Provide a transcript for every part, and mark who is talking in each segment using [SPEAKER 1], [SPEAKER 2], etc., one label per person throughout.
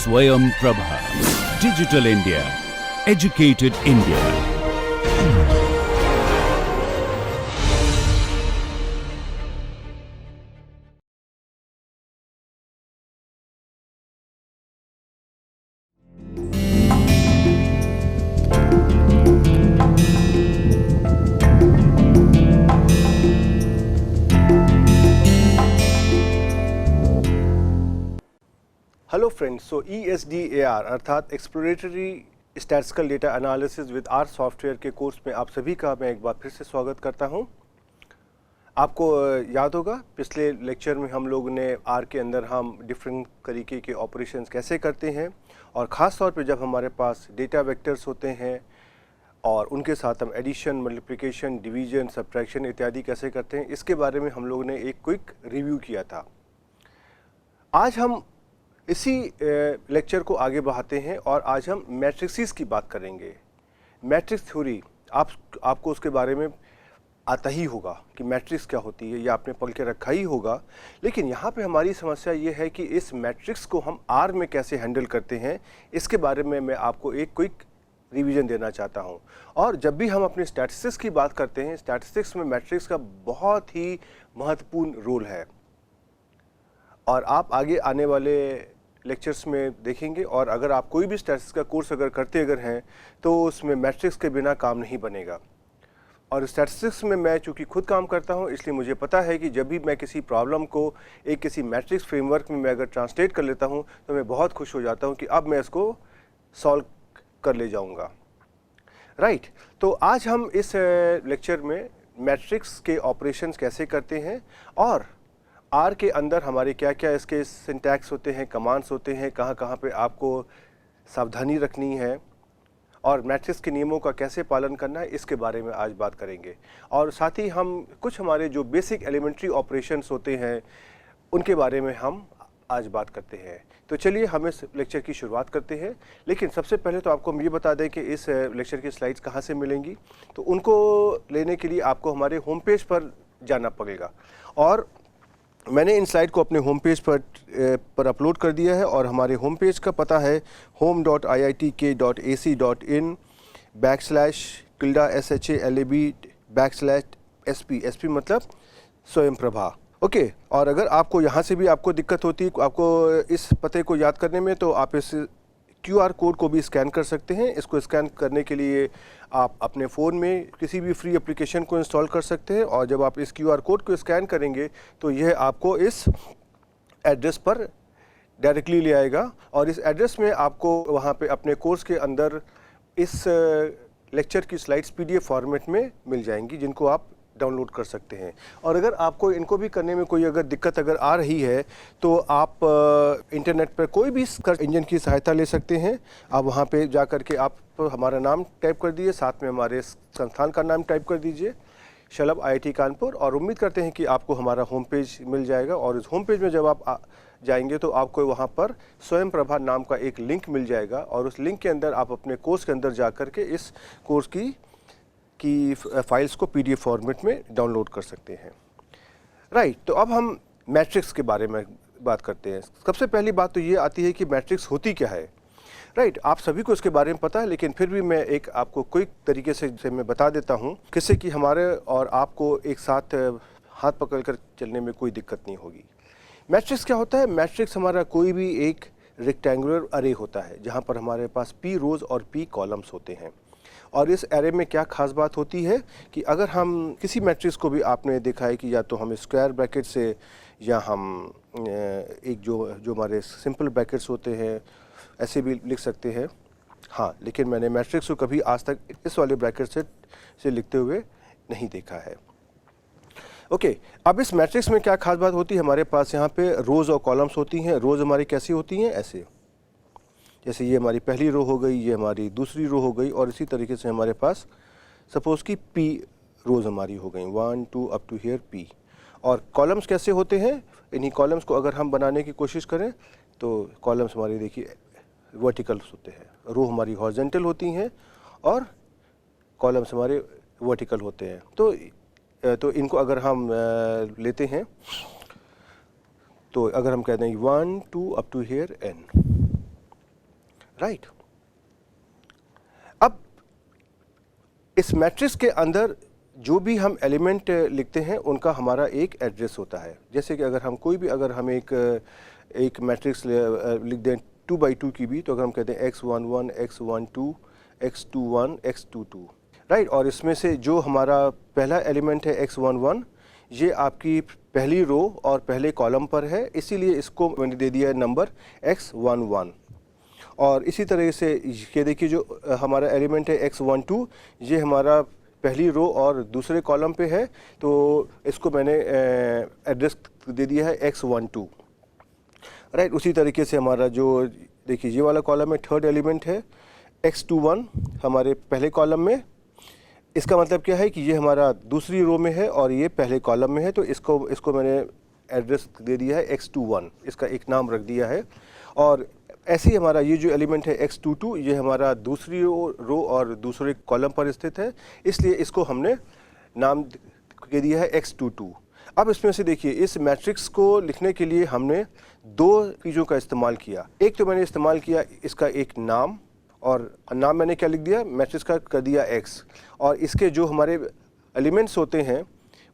[SPEAKER 1] Swayam Prabha. Digital India. Educated India.
[SPEAKER 2] Hello friends, so ESDAR अर्थात exploratory statistical data analysis with R software के course में आप सभी का मैं एक बार फिर से स्वागत करता हूं। आपको याद होगा पिछले लेक्चर में हम लोगों ने आर के अंदर हम डिफरेंट तरीके के ऑपरेशंस कैसे करते हैं और ख़ास तौर पे जब हमारे पास डेटा वेक्टर्स होते हैं और उनके साथ हम एडिशन, मल्टीप्लिकेशन, डिवीजन, सब्ट्रैक्शन इत्यादि कैसे करते हैं, इसके बारे में हम लोगों ने एक क्विक रिव्यू किया था। आज हम इसी लेक्चर को आगे बढ़ाते हैं और आज हम मैट्रिक्सिस की बात करेंगे। मैट्रिक्स थ्योरी आपको उसके बारे में आता ही होगा कि मैट्रिक्स क्या होती है, या आपने पढ़ के रखा ही होगा। लेकिन यहाँ पे हमारी समस्या ये है कि इस मैट्रिक्स को हम आर में कैसे हैंडल करते हैं, इसके बारे में मैं आपको एक क्विक रिवीजन देना चाहता हूँ। और जब भी हम अपने स्टैटिस्टिक्स की बात करते हैं, स्टैटिस्टिक्स में मैट्रिक्स का बहुत ही महत्वपूर्ण रोल है और आप आगे आने वाले लेक्चर्स में देखेंगे। और अगर आप कोई भी स्टैटिस्टिक्स का कोर्स अगर करते हैं तो उसमें मैट्रिक्स के बिना काम नहीं बनेगा। और स्टैटिस्टिक्स में मैं चूँकि खुद काम करता हूँ, इसलिए मुझे पता है कि जब भी मैं किसी प्रॉब्लम को एक किसी मैट्रिक्स फ्रेमवर्क में मैं अगर ट्रांसलेट कर लेता हूँ तो मैं बहुत खुश हो जाता हूँ कि अब मैं इसको सॉल्व कर ले जाऊँगा। राइट, तो आज हम इस लेक्चर में मैट्रिक्स के ऑपरेशंस कैसे करते हैं और आर के अंदर हमारे क्या क्या इसके सिंटैक्स होते हैं, कमांड्स होते हैं, कहाँ कहाँ पे आपको सावधानी रखनी है और मैट्रिक्स के नियमों का कैसे पालन करना है, इसके बारे में आज बात करेंगे। और साथ ही हम कुछ हमारे जो बेसिक एलिमेंट्री ऑपरेशंस होते हैं उनके बारे में हम आज बात करते हैं। तो चलिए हम इस लेक्चर की शुरुआत करते हैं। लेकिन सबसे पहले तो आपको हम ये बता दें कि इस लेक्चर की स्लाइड्स कहाँ से मिलेंगी। तो उनको लेने के लिए आपको हमारे होम पेज पर जाना पड़ेगा और मैंने इन स्लाइड को अपने होम पेज पर अपलोड कर दिया है। और हमारे होम पेज का पता है home.iitk.ac.in/SHALAB/SP मतलब स्वयं प्रभा। ओके, और अगर आपको यहाँ से भी आपको दिक्कत होती है आपको इस पते को याद करने में, तो आप इस QR कोड को भी स्कैन कर सकते हैं। इसको स्कैन करने के लिए आप अपने फ़ोन में किसी भी फ्री एप्लीकेशन को इंस्टॉल कर सकते हैं और जब आप इस QR कोड को स्कैन करेंगे तो यह आपको इस एड्रेस पर डायरेक्टली ले आएगा और इस एड्रेस में आपको वहाँ पे अपने कोर्स के अंदर इस लेक्चर की स्लाइड्स PDF फॉर्मेट में मिल जाएंगी, जिनको आप डाउनलोड कर सकते हैं। और अगर आपको इनको भी करने में कोई अगर दिक्कत अगर आ रही है तो आप इंटरनेट पर कोई भी सर्च इंजन की सहायता ले सकते हैं। आप वहाँ पे जा कर के आप हमारा नाम टाइप कर दीजिए, साथ में हमारे संस्थान का नाम टाइप कर दीजिए, शलभ IIT कानपुर, और उम्मीद करते हैं कि आपको हमारा होम पेज मिल जाएगा। और इस होम पेज में जब आप जाएंगे तो आपको वहाँ पर स्वयं प्रभा नाम का एक लिंक मिल जाएगा और उस लिंक के अंदर आप अपने कोर्स के अंदर जा कर के इस कोर्स की फाइल्स को PDF फॉर्मेट में डाउनलोड कर सकते हैं। राइट, तो अब हम मैट्रिक्स के बारे में बात करते हैं। सबसे पहली बात तो ये आती है कि मैट्रिक्स होती क्या है। राइट, आप सभी को इसके बारे में पता है, लेकिन फिर भी मैं एक आपको क्विक तरीके से मैं बता देता हूँ, जिससे कि हमारे और आपको एक साथ हाथ पकड़ कर चलने में कोई दिक्कत नहीं होगी। मैट्रिक्स क्या होता है? मैट्रिक्स हमारा कोई भी एक रेक्टेंगुलर अरे होता है जहाँ पर हमारे पास P रोज और P कॉलम्स होते हैं। और इस एरे में क्या खास बात होती है कि अगर हम किसी मैट्रिक्स को भी आपने देखा है कि या तो हम स्क्वायर ब्रैकेट से या हम एक जो हमारे सिंपल ब्रैकेट्स होते हैं ऐसे भी लिख सकते हैं। हाँ, लेकिन मैंने मैट्रिक्स को कभी आज तक इस वाले ब्रैकेट से लिखते हुए नहीं देखा है। ओके, अब इस मैट्रिक्स में क्या खास बात होती है? हमारे पास यहाँ पे रोज़ और कॉलम्स होती हैं। रोज़ हमारी कैसी होती हैं? ऐसे, जैसे ये हमारी पहली रो हो गई, ये हमारी दूसरी रो हो गई, और इसी तरीके से हमारे पास सपोज़ कि P रोज़ हमारी हो गई 1 2 अप टू हियर P। और कॉलम्स कैसे होते हैं? इन्हीं कॉलम्स को अगर हम बनाने की कोशिश करें तो कॉलम्स हमारी देखिए वर्टिकल्स होते हैं, रो हमारी हॉरिजॉन्टल होती हैं और कॉलम्स हमारे वर्टिकल होते हैं। तो इनको अगर हम लेते हैं तो अगर हम कहते हैं 1 2 up to here n, right. अब इस मैट्रिक्स के अंदर जो भी हम एलिमेंट लिखते हैं उनका हमारा एक एड्रेस होता है। जैसे कि अगर हम कोई भी अगर हम एक मैट्रिक्स लिख दें 2 by 2 की भी, तो अगर हम कहते हैं x11 x12 x21 x22, right. और इसमें से जो हमारा पहला एलिमेंट है x11, ये आपकी पहली रो और पहले कॉलम पर है, इसीलिए इसको मैंने दे दिया है नंबर x11। और इसी तरह से ये देखिए जो हमारा एलिमेंट है x12, ये हमारा पहली रो और दूसरे कॉलम पे है, तो इसको मैंने एड्रेस दे दिया है x12, राइट। उसी तरीके से हमारा जो देखिए ये वाला कॉलम में थर्ड एलिमेंट है x21 हमारे पहले कॉलम में। इसका मतलब क्या है कि ये हमारा दूसरी रो में है और ये पहले कॉलम में है, तो इसको मैंने एड्रेस दे दिया है x21, इसका एक नाम रख दिया है। और ऐसे ही हमारा ये जो एलिमेंट है x22, ये हमारा दूसरी रो और दूसरे कॉलम पर स्थित है, इसलिए इसको हमने नाम दे दिया है x22। अब इसमें से देखिए इस मैट्रिक्स को लिखने के लिए हमने दो चीज़ों का इस्तेमाल किया। एक तो मैंने इस्तेमाल किया इसका एक नाम, और नाम मैंने क्या लिख दिया, मैट्रिक्स का कर दिया x, और इसके जो हमारे एलिमेंट्स होते हैं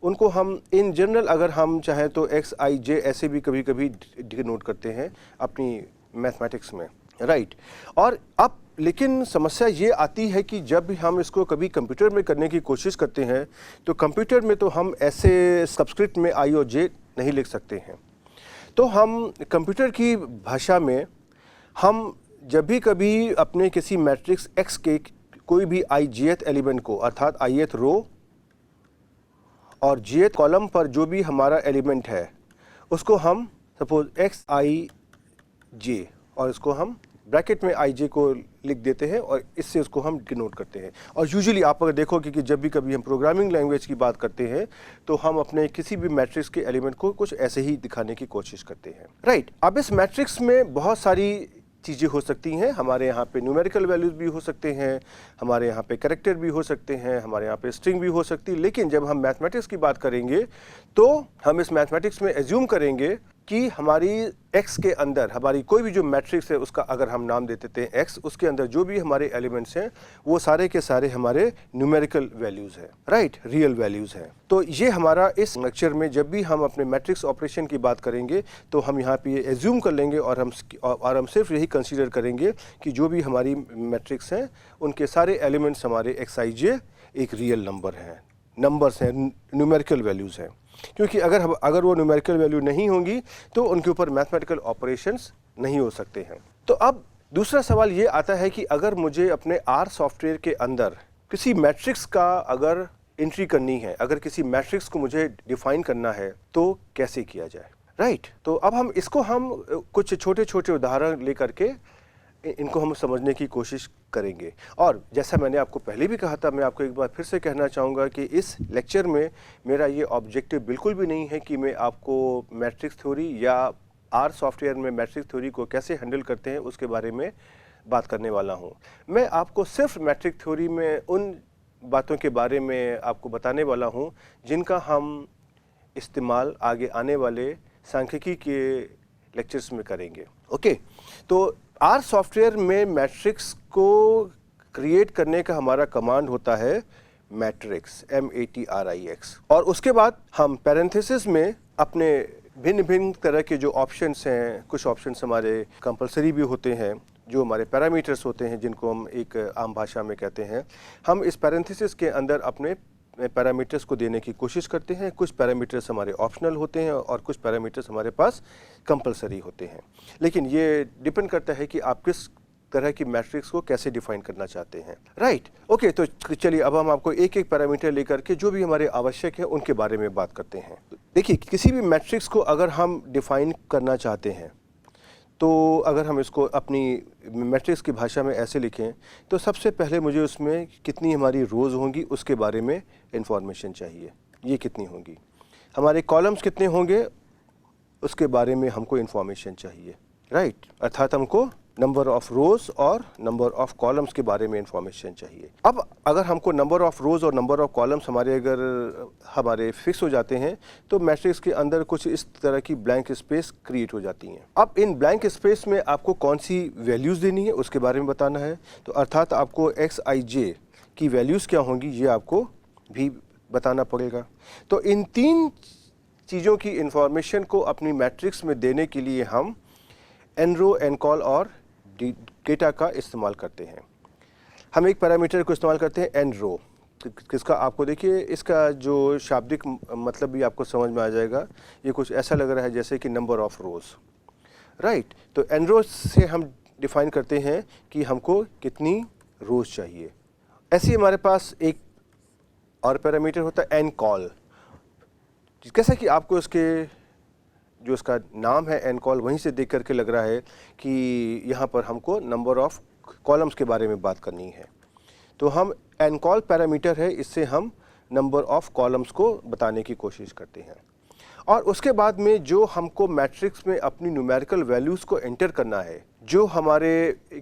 [SPEAKER 2] उनको हम इन जनरल अगर हम चाहें तो x i j ऐसे भी कभी कभी डिनोट करते हैं अपनी मैथमेटिक्स में, राइट। और अब लेकिन समस्या ये आती है कि जब भी हम इसको कभी कंप्यूटर में करने की कोशिश करते हैं तो कंप्यूटर में तो हम ऐसे सबस्क्रिप्ट में i और j नहीं लिख सकते हैं। तो हम कंप्यूटर की भाषा में हम जब भी कभी अपने किसी मैट्रिक्स x के कोई भी ijth एलिमेंट को, अर्थात ith रो और jth कॉलम पर जो भी हमारा एलिमेंट है उसको हम सपोज x i j, और इसको हम ब्रैकेट में i j को लिख देते हैं और इससे उसको हम डिनोट करते हैं। और यूजुअली आप अगर देखोगे कि जब भी कभी हम प्रोग्रामिंग लैंग्वेज की बात करते हैं तो हम अपने किसी भी मैट्रिक्स के एलिमेंट को कुछ ऐसे ही दिखाने की कोशिश करते हैं, राइट। अब इस मैट्रिक्स में बहुत सारी चीज़ें हो सकती हैं। हमारे यहाँ पे न्यूमेरिकल वैल्यूज़ भी हो सकते हैं, हमारे यहाँ पे कैरेक्टर भी हो सकते हैं, हमारे यहाँ पे स्ट्रिंग भी हो सकती है। लेकिन जब हम मैथमेटिक्स की बात करेंगे तो हम इस मैथमेटिक्स में एज्यूम करेंगे कि हमारी x के अंदर हमारी कोई भी जो मैट्रिक्स है उसका अगर हम नाम दे देते हैं x, उसके अंदर जो भी हमारे एलिमेंट्स हैं वो सारे के सारे हमारे न्यूमेरिकल वैल्यूज़ हैं, राइट, रियल वैल्यूज़ हैं। तो ये हमारा इस लेक्चर में जब भी हम अपने मैट्रिक्स ऑपरेशन की बात करेंगे तो हम यहाँ पे ये एज्यूम कर लेंगे और हम सिर्फ यही कंसीडर करेंगे कि जो भी हमारी मैट्रिक्स हैं उनके सारे एलिमेंट्स हमारे xij एक रियल नंबर हैं, नंबर्स हैं, न्यूमेरिकल वैल्यूज़ हैं। क्योंकि अगर वो न्यूमेरिकल वैल्यू नहीं होंगी तो उनके ऊपर मैथमेटिकल ऑपरेशंस नहीं हो सकते हैं। तो अब दूसरा सवाल ये आता है कि अगर मुझे अपने R सॉफ्टवेयर के अंदर किसी मैट्रिक्स का अगर एंट्री करनी है, अगर किसी मैट्रिक्स को मुझे डिफाइन करना है तो कैसे किया जाए, राइट। तो अब हम कुछ छोटे छोटे उदाहरण लेकर के इनको हम समझने की कोशिश करेंगे। और जैसा मैंने आपको पहले भी कहा था, मैं आपको एक बार फिर से कहना चाहूँगा कि इस लेक्चर में मेरा ये ऑब्जेक्टिव बिल्कुल भी नहीं है कि मैं आपको मैट्रिक्स थ्योरी या R सॉफ्टवेयर में मैट्रिक्स थ्योरी को कैसे हैंडल करते हैं उसके बारे में बात करने वाला हूँ। मैं आपको सिर्फ मैट्रिक्स थ्योरी में उन बातों के बारे में आपको बताने वाला हूँ जिनका हम इस्तेमाल आगे आने वाले सांख्यिकी के लेक्चर्स में करेंगे, ओके। तो R सॉफ्टवेयर में मैट्रिक्स को क्रिएट करने का हमारा कमांड होता है मैट्रिक्स, MATRIX, और उसके बाद हम पैरेंथेसिस में अपने भिन्न भिन्न तरह के जो ऑप्शंस हैं, कुछ ऑप्शंस हमारे कंपलसरी भी होते हैं, जो हमारे पैरामीटर्स होते हैं जिनको हम एक आम भाषा में कहते हैं, हम इस पैरेंथेसिस के अंदर अपने पैरामीटर्स को देने की कोशिश करते हैं। कुछ पैरामीटर्स हमारे ऑप्शनल होते हैं और कुछ पैरामीटर्स हमारे पास कंपलसरी होते हैं। लेकिन ये डिपेंड करता है कि आप किस तरह की मैट्रिक्स को कैसे डिफाइन करना चाहते हैं, राइट, ओके। तो चलिए अब हम आपको एक एक पैरामीटर लेकर के जो भी हमारे आवश्यक है उनके बारे में बात करते हैं। देखिए, किसी भी मैट्रिक्स को अगर हम डिफाइन करना चाहते हैं तो अगर हम इसको अपनी मैट्रिक्स की भाषा में ऐसे लिखें तो सबसे पहले मुझे उसमें कितनी हमारी रोज़ होंगी उसके बारे में इंफॉर्मेशन चाहिए। ये कितनी होंगी, हमारे कॉलम्स कितने होंगे उसके बारे में हमको इंफॉर्मेशन चाहिए, राइट। अर्थात हमको नंबर ऑफ रोज और नंबर ऑफ कॉलम्स के बारे में इंफॉर्मेशन चाहिए। अब अगर हमको नंबर ऑफ रोज और नंबर ऑफ कॉलम्स हमारे फिक्स हो जाते हैं तो मैट्रिक्स के अंदर कुछ इस तरह की ब्लैंक स्पेस क्रिएट हो जाती हैं। अब इन ब्लैंक स्पेस में आपको कौन सी वैल्यूज़ देनी है उसके बारे में बताना है। तो अर्थात आपको एक्स आई जे की वैल्यूज़ क्या होंगी ये आपको भी बताना पड़ेगा। तो इन तीन चीज़ों की इंफॉर्मेशन को अपनी मैट्रिक्स में देने के लिए हम एनरो, एनकॉल और डेटा का इस्तेमाल करते हैं। हम एक पैरामीटर को इस्तेमाल करते हैं एनरो, किसका आपको देखिए इसका जो शाब्दिक मतलब भी आपको समझ में आ जाएगा। ये कुछ ऐसा लग रहा है जैसे कि नंबर ऑफ रोज, राइट। तो एनरो से हम डिफाइन करते हैं कि हमको कितनी रोज चाहिए। ऐसे ही हमारे पास एक और पैरामीटर होता है एनकॉल। जैसा कि आपको इसके जो इसका नाम है एनकॉल वहीं से देख करके लग रहा है कि यहाँ पर हमको नंबर ऑफ कॉलम्स के बारे में बात करनी है। तो हम एनकॉल पैरामीटर है, इससे हम नंबर ऑफ कॉलम्स को बताने की कोशिश करते हैं। और उसके बाद में जो हमको मैट्रिक्स में अपनी न्यूमेरिकल वैल्यूज़ को एंटर करना है, जो हमारे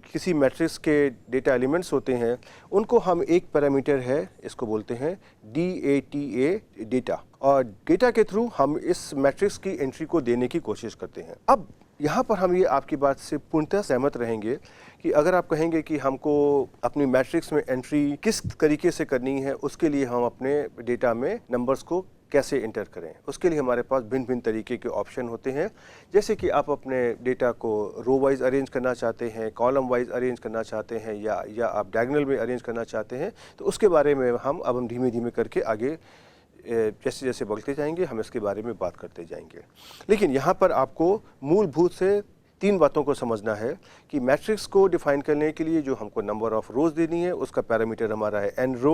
[SPEAKER 2] किसी मैट्रिक्स के डेटा एलिमेंट्स होते हैं उनको हम एक पैरामीटर है इसको बोलते हैं DATA डेटा, और डेटा के थ्रू हम इस मैट्रिक्स की एंट्री को देने की कोशिश करते हैं। अब यहाँ पर हम ये आपकी बात से पूर्णतः सहमत रहेंगे कि अगर आप कहेंगे कि हमको अपनी मैट्रिक्स में एंट्री किस तरीके से करनी है, उसके लिए हम अपने डेटा में नंबर्स को कैसे इंटर करें, उसके लिए हमारे पास भिन्न भिन्न तरीके के ऑप्शन होते हैं। जैसे कि आप अपने डेटा को रो वाइज अरेंज करना चाहते हैं, कॉलम वाइज अरेंज करना चाहते हैं, या आप डायगोनल में अरेंज करना चाहते हैं, तो उसके बारे में हम धीमे धीमे करके आगे जैसे जैसे बढ़ते जाएंगे हम इसके बारे में बात करते जाएंगे। लेकिन यहाँ पर आपको मूलभूत से तीन बातों को समझना है कि मैट्रिक्स को डिफाइन करने के लिए जो हमको नंबर ऑफ रोज देनी है उसका पैरामीटर हमारा है एन रो,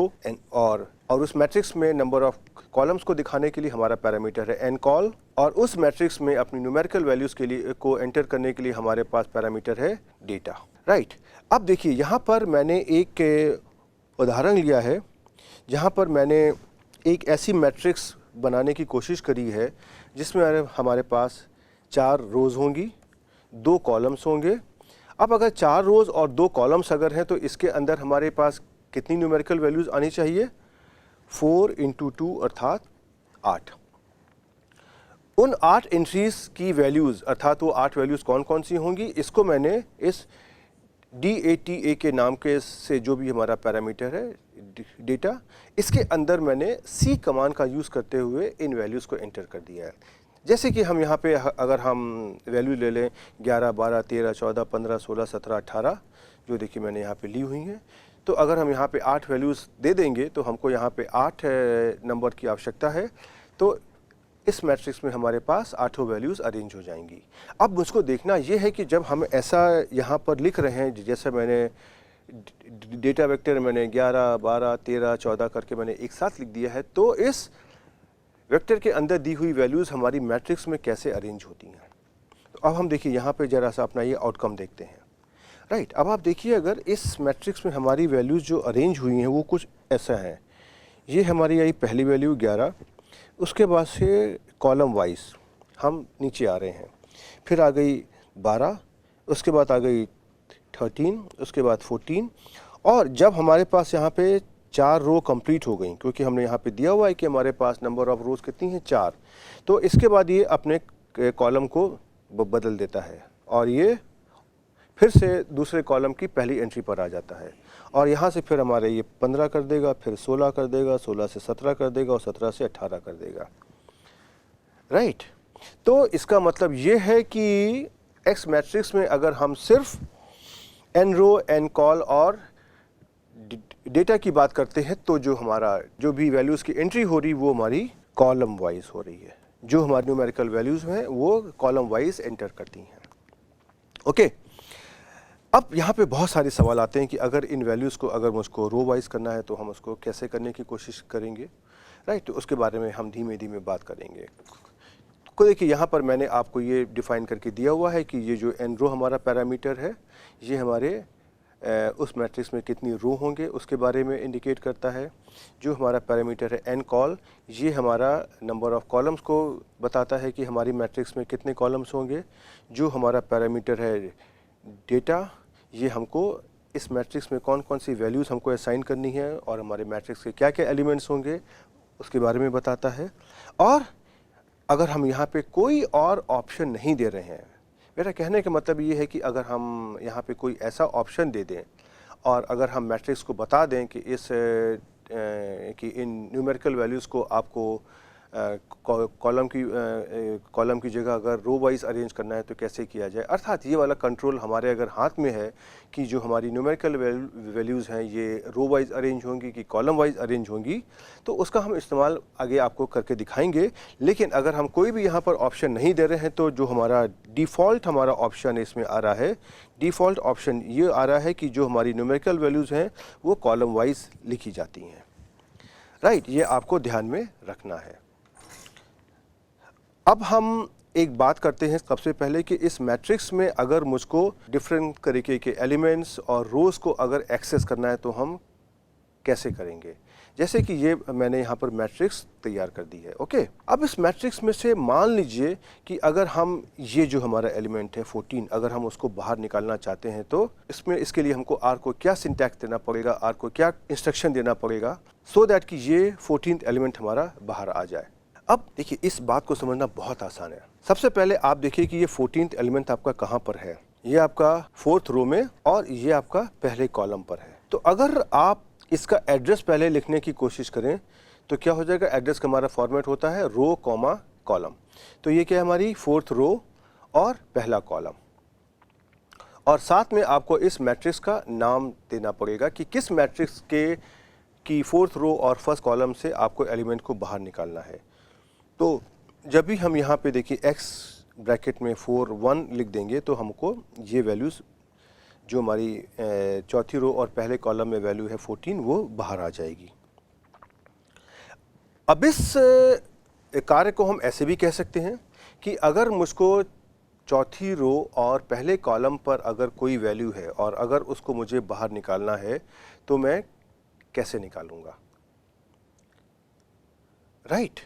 [SPEAKER 2] और उस मैट्रिक्स में नंबर ऑफ कॉलम्स को दिखाने के लिए हमारा पैरामीटर है एन कॉल, और उस मैट्रिक्स में अपनी न्यूमेरिकल वैल्यूज़ के लिए को एंटर करने के लिए हमारे पास पैरामीटर है डेटा, राइट। अब देखिए यहाँ पर मैंने एक उदाहरण लिया है जहाँ पर मैंने एक ऐसी मैट्रिक्स बनाने की कोशिश करी है जिसमें हमारे पास 4 रोज़ होंगी, 2 कॉलम्स होंगे। अब अगर 4 रोज़ और 2 कॉलम्स अगर हैं तो इसके अंदर हमारे पास कितनी न्यूमेरिकल वैल्यूज़ आनी चाहिए? 4 × 2 अर्थात 8। उन 8 एंट्रीज़ की वैल्यूज़ अर्थात वो 8 वैल्यूज़ कौन कौन सी होंगी, इसको मैंने इस DATA के नाम के से जो भी हमारा पैरामीटर है डेटा, इसके अंदर मैंने C कमांड का यूज़ करते हुए इन वैल्यूज़ को एंटर कर दिया है। जैसे कि हम यहाँ पे अगर हम वैल्यू ले लें 11, 12, 13, 14, 15, 16, 17, 18 जो देखिए मैंने यहाँ पे ली हुई हैं, तो अगर हम यहाँ पे 8 वैल्यूज़ दे देंगे तो हमको यहाँ पे 8 नंबर की आवश्यकता है। तो इस मैट्रिक्स में हमारे पास 8 वैल्यूज़ अरेंज हो जाएंगी। अब मुझको देखना ये है कि जब हम ऐसा यहाँ पर लिख रहे हैं, जैसे मैंने डेटा वेक्टर मैंने 11, 12, 13, 14 करके मैंने एक साथ लिख दिया है, तो इस वेक्टर के अंदर दी हुई वैल्यूज़ हमारी मैट्रिक्स में कैसे अरेंज होती हैं। तो अब हम देखिए यहाँ पे ज़रा सा अपना ये आउटकम देखते हैं, राइट। अब आप देखिए अगर इस मैट्रिक्स में हमारी वैल्यूज़ जो अरेंज हुई हैं वो कुछ ऐसा है। ये हमारी आई पहली वैल्यू 11, उसके बाद से कॉलम वाइज हम नीचे आ रहे हैं, फिर आ गई 12, उसके बाद आ गई 13, उसके बाद 14, और जब हमारे पास यहाँ पे 4 रो कंप्लीट हो गई, क्योंकि हमने यहाँ पे दिया हुआ है कि हमारे पास नंबर ऑफ रोज़ कितनी हैं 4, तो इसके बाद ये अपने कॉलम को बदल देता है और ये फिर से दूसरे कॉलम की पहली एंट्री पर आ जाता है, और यहाँ से फिर हमारे ये 15 कर देगा, फिर 16 कर देगा, 16 से 17 कर देगा और 17 से 18 कर देगा, राइट। तो इसका मतलब ये है कि एक्स मैट्रिक्स में अगर हम सिर्फ एन रो, एन कॉल और डेटा की बात करते हैं तो जो भी वैल्यूज़ की एंट्री हो रही वो हमारी कॉलम वाइज हो रही है, जो हमारी न्यूमेरिकल वैल्यूज़ हैं वो कॉलम वाइज एंटर करती हैं, ओके। अब यहाँ पे बहुत सारे सवाल आते हैं कि अगर इन वैल्यूज़ को अगर मुझको रो वाइज करना है तो हम उसको कैसे करने की कोशिश करेंगे, राइट। तो उसके बारे में हम धीमे धीमे बात करेंगे। तो देखिए यहाँ पर मैंने आपको ये डिफ़ाइन करके दिया हुआ है कि ये जो एन रो हमारा पैरामीटर है ये हमारे उस मैट्रिक्स में कितनी रो होंगे उसके बारे में इंडिकेट करता है। जो हमारा पैरामीटर है एन कॉल, ये हमारा नंबर ऑफ कॉलम्स को बताता है कि हमारी मैट्रिक्स में कितने कॉलम्स होंगे। जो हमारा पैरामीटर है डेटा ये हमको इस मैट्रिक्स में कौन कौन सी वैल्यूज़ हमको असाइन करनी है और हमारे मैट्रिक्स के क्या क्या एलिमेंट्स होंगे उसके बारे में बताता है। और अगर हम यहाँ पे कोई और ऑप्शन नहीं दे रहे हैं, मेरा कहने का मतलब ये है कि अगर हम यहाँ पे कोई ऐसा ऑप्शन दे दें और अगर हम मैट्रिक्स को बता दें कि कि इन न्यूमेरिकल वैल्यूज़ को आपको कॉलम की जगह अगर रो वाइज अरेंज करना है तो कैसे किया जाए, अर्थात ये वाला कंट्रोल हमारे अगर हाथ में है कि जो हमारी न्यूमेरिकल वैल्यूज़ हैं ये रो वाइज अरेंज होंगी कि कॉलम वाइज अरेंज होंगी, तो उसका हम इस्तेमाल आगे आपको करके दिखाएंगे। लेकिन अगर हम कोई भी यहाँ पर ऑप्शन नहीं दे रहे हैं तो जो हमारा डिफ़ॉल्ट हमारा ऑप्शन इसमें आ रहा है, डिफ़ॉल्ट ऑप्शन ये आ रहा है कि जो हमारी न्यूमेरिकल वैल्यूज़ हैं वो कॉलम वाइज लिखी जाती हैं। राइट, ये आपको ध्यान में रखना है। अब हम एक बात करते हैं सबसे पहले कि इस मैट्रिक्स में अगर मुझको डिफरेंट तरीके के एलिमेंट्स और रोज़ को अगर एक्सेस करना है तो हम कैसे करेंगे। जैसे कि ये मैंने यहाँ पर मैट्रिक्स तैयार कर दी है। ओके, अब इस मैट्रिक्स में से मान लीजिए कि अगर हम ये जो हमारा एलिमेंट है 14 अगर हम उसको बाहर निकालना चाहते हैं तो इसके लिए हमको आर को क्या सिंटैक्स देना पड़ेगा, आर को क्या इंस्ट्रक्शन देना पड़ेगा सो दैट कि ये 14th एलिमेंट हमारा बाहर आ जाए। अब देखिए इस बात को समझना बहुत आसान है। सबसे पहले आप देखिए कि ये 14th एलिमेंट आपका कहाँ पर है। ये आपका 4th रो में और ये आपका पहले कॉलम पर है। तो अगर आप इसका एड्रेस पहले लिखने की कोशिश करें तो क्या हो जाएगा, एड्रेस का हमारा फॉर्मेट होता है रो कॉमा कॉलम। तो ये क्या है हमारी 4th रो और पहला कॉलम, और साथ में आपको इस मैट्रिक्स का नाम देना पड़ेगा कि किस मैट्रिक्स की 4th रो और फर्स्ट कॉलम से आपको एलिमेंट को बाहर निकालना है। तो जब भी हम यहाँ पे देखिए x ब्रैकेट में 4 1 लिख देंगे तो हमको ये वैल्यूज़ जो हमारी चौथी रो और पहले कॉलम में वैल्यू है 14 वो बाहर आ जाएगी। अब इस कार्य को हम ऐसे भी कह सकते हैं कि अगर मुझको चौथी रो और पहले कॉलम पर अगर कोई वैल्यू है और अगर उसको मुझे बाहर निकालना है तो मैं कैसे निकालूंगा। राइट,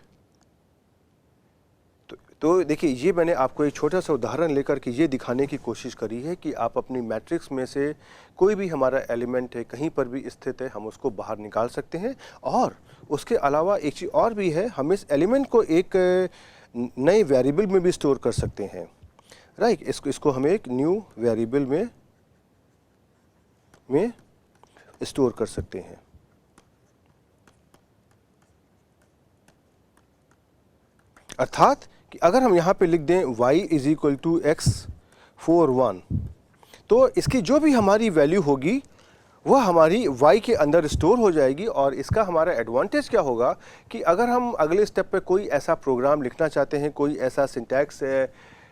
[SPEAKER 2] तो देखिए ये मैंने आपको एक छोटा सा उदाहरण लेकर के ये दिखाने की कोशिश करी है कि आप अपनी मैट्रिक्स में से कोई भी हमारा एलिमेंट है कहीं पर भी स्थित है हम उसको बाहर निकाल सकते हैं। और उसके अलावा एक चीज़ और भी है, हम इस एलिमेंट को एक नए वेरिएबल में भी स्टोर कर सकते हैं। राइट, इसको हम एक न्यू वेरिएबल में स्टोर कर सकते हैं। अर्थात कि अगर हम यहाँ पे लिख दें y = x 4 1 तो इसकी जो भी हमारी वैल्यू होगी वह हमारी y के अंदर स्टोर हो जाएगी। और इसका हमारा एडवांटेज क्या होगा कि अगर हम अगले स्टेप पे कोई ऐसा प्रोग्राम लिखना चाहते हैं, कोई ऐसा सिंटैक्स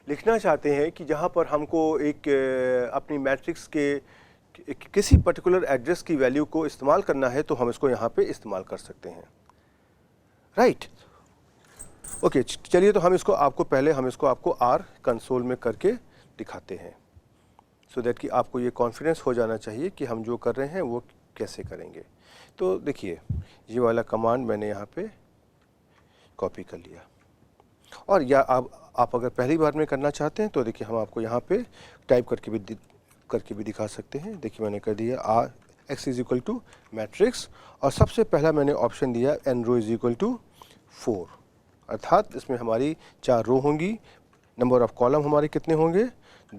[SPEAKER 2] लिखना चाहते हैं कि जहाँ पर हमको एक अपनी मैट्रिक्स के किसी पर्टिकुलर एड्रेस की वैल्यू को इस्तेमाल करना है तो हम इसको यहाँ पे इस्तेमाल कर सकते हैं। राइट, ओके, चलिए तो हम इसको आपको आर कंसोल में करके दिखाते हैं सो दैट कि आपको ये कॉन्फिडेंस हो जाना चाहिए कि हम जो कर रहे हैं वो कैसे करेंगे। तो देखिए ये वाला कमांड मैंने यहाँ पे कॉपी कर लिया, और या आप अगर पहली बार में करना चाहते हैं तो देखिए हम आपको यहाँ पे टाइप करके भी दिखा सकते हैं। देखिए मैंने कर दिया आर x = मैट्रिक्स और सबसे पहला मैंने ऑप्शन दिया n रो = 4, अर्थात इसमें हमारी 4 रो होंगी, नंबर ऑफ कॉलम हमारे कितने होंगे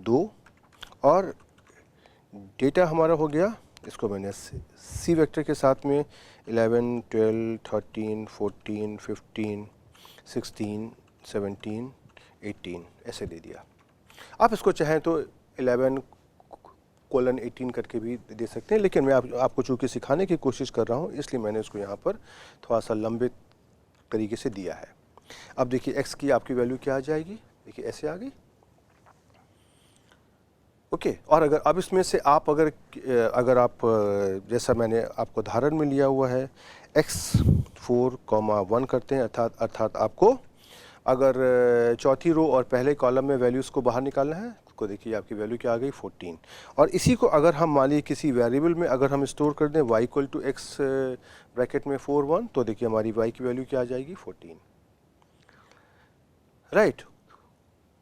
[SPEAKER 2] 2, और डेटा हमारा हो गया, इसको मैंने सी वेक्टर के साथ में 11 12 13 14 15 16 17 18 ऐसे दे दिया। आप इसको चाहें तो 11:18 करके भी दे सकते हैं, लेकिन मैं आपको चूँकि सिखाने की कोशिश कर रहा हूँ इसलिए मैंने इसको यहाँ पर थोड़ा सा लंबे तरीके से दिया है। अब देखिए x की आपकी वैल्यू क्या आ जाएगी, देखिए ऐसे आ गई। ओके, और अगर अब इसमें से आप अगर आप जैसा मैंने आपको उदाहरण में लिया हुआ है x 4, 1 करते हैं, अर्थात आपको अगर चौथी रो और पहले कॉलम में वैल्यूज़ को बाहर निकालना है तो देखिए आपकी वैल्यू क्या आ गई 14। और इसी को अगर हम मान लीजिए किसी वेरिएबल में अगर हम स्टोर कर दें y = x ब्रैकेट में 4 1 तो देखिए हमारी y की वैल्यू क्या आ जाएगी 14। राइट,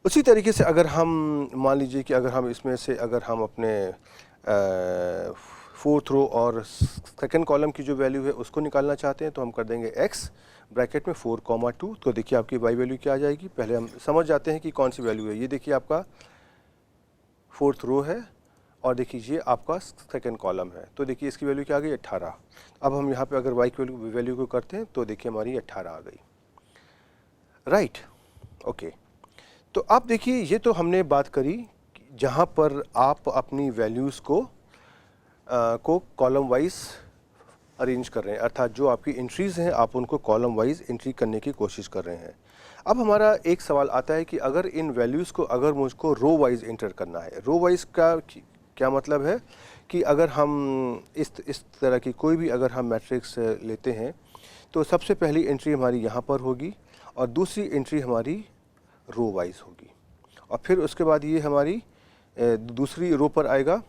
[SPEAKER 2] उसी तरीके से अगर हम मान लीजिए कि अगर हम इसमें से अगर हम अपने फोर्थ रो और सेकंड कॉलम की जो वैल्यू है उसको निकालना चाहते हैं तो हम कर देंगे x ब्रैकेट में 4,2। तो देखिए आपकी y वैल्यू क्या आ जाएगी। पहले हम समझ जाते हैं कि कौन सी वैल्यू है। ये देखिए आपका फोर्थ रो है और देखिए ये आपका सेकंड कॉलम है। तो देखिए इसकी वैल्यू क्या आ गई 18। अब हम यहाँ पे अगर y की वैल्यू को करते हैं तो देखिए हमारी 18 आ गई, राइट। ओके, तो अब देखिए ये तो हमने बात करी जहाँ पर आप अपनी वैल्यूज़ को कॉलम वाइज अरेंज कर रहे हैं, अर्थात जो आपकी एंट्रीज़ हैं आप उनको कॉलम वाइज एंट्री करने की कोशिश कर रहे हैं। अब हमारा एक सवाल आता है कि अगर इन वैल्यूज़ को अगर मुझको रो वाइज एंटर करना है। रो वाइज का क्या मतलब है कि अगर हम इस तरह की कोई भी अगर हम मैट्रिक्स लेते हैं तो सबसे पहली एंट्री हमारी यहाँ पर होगी और दूसरी एंट्री हमारी रो वाइज होगी और फिर उसके बाद ये हमारी दूसरी रो पर आएगा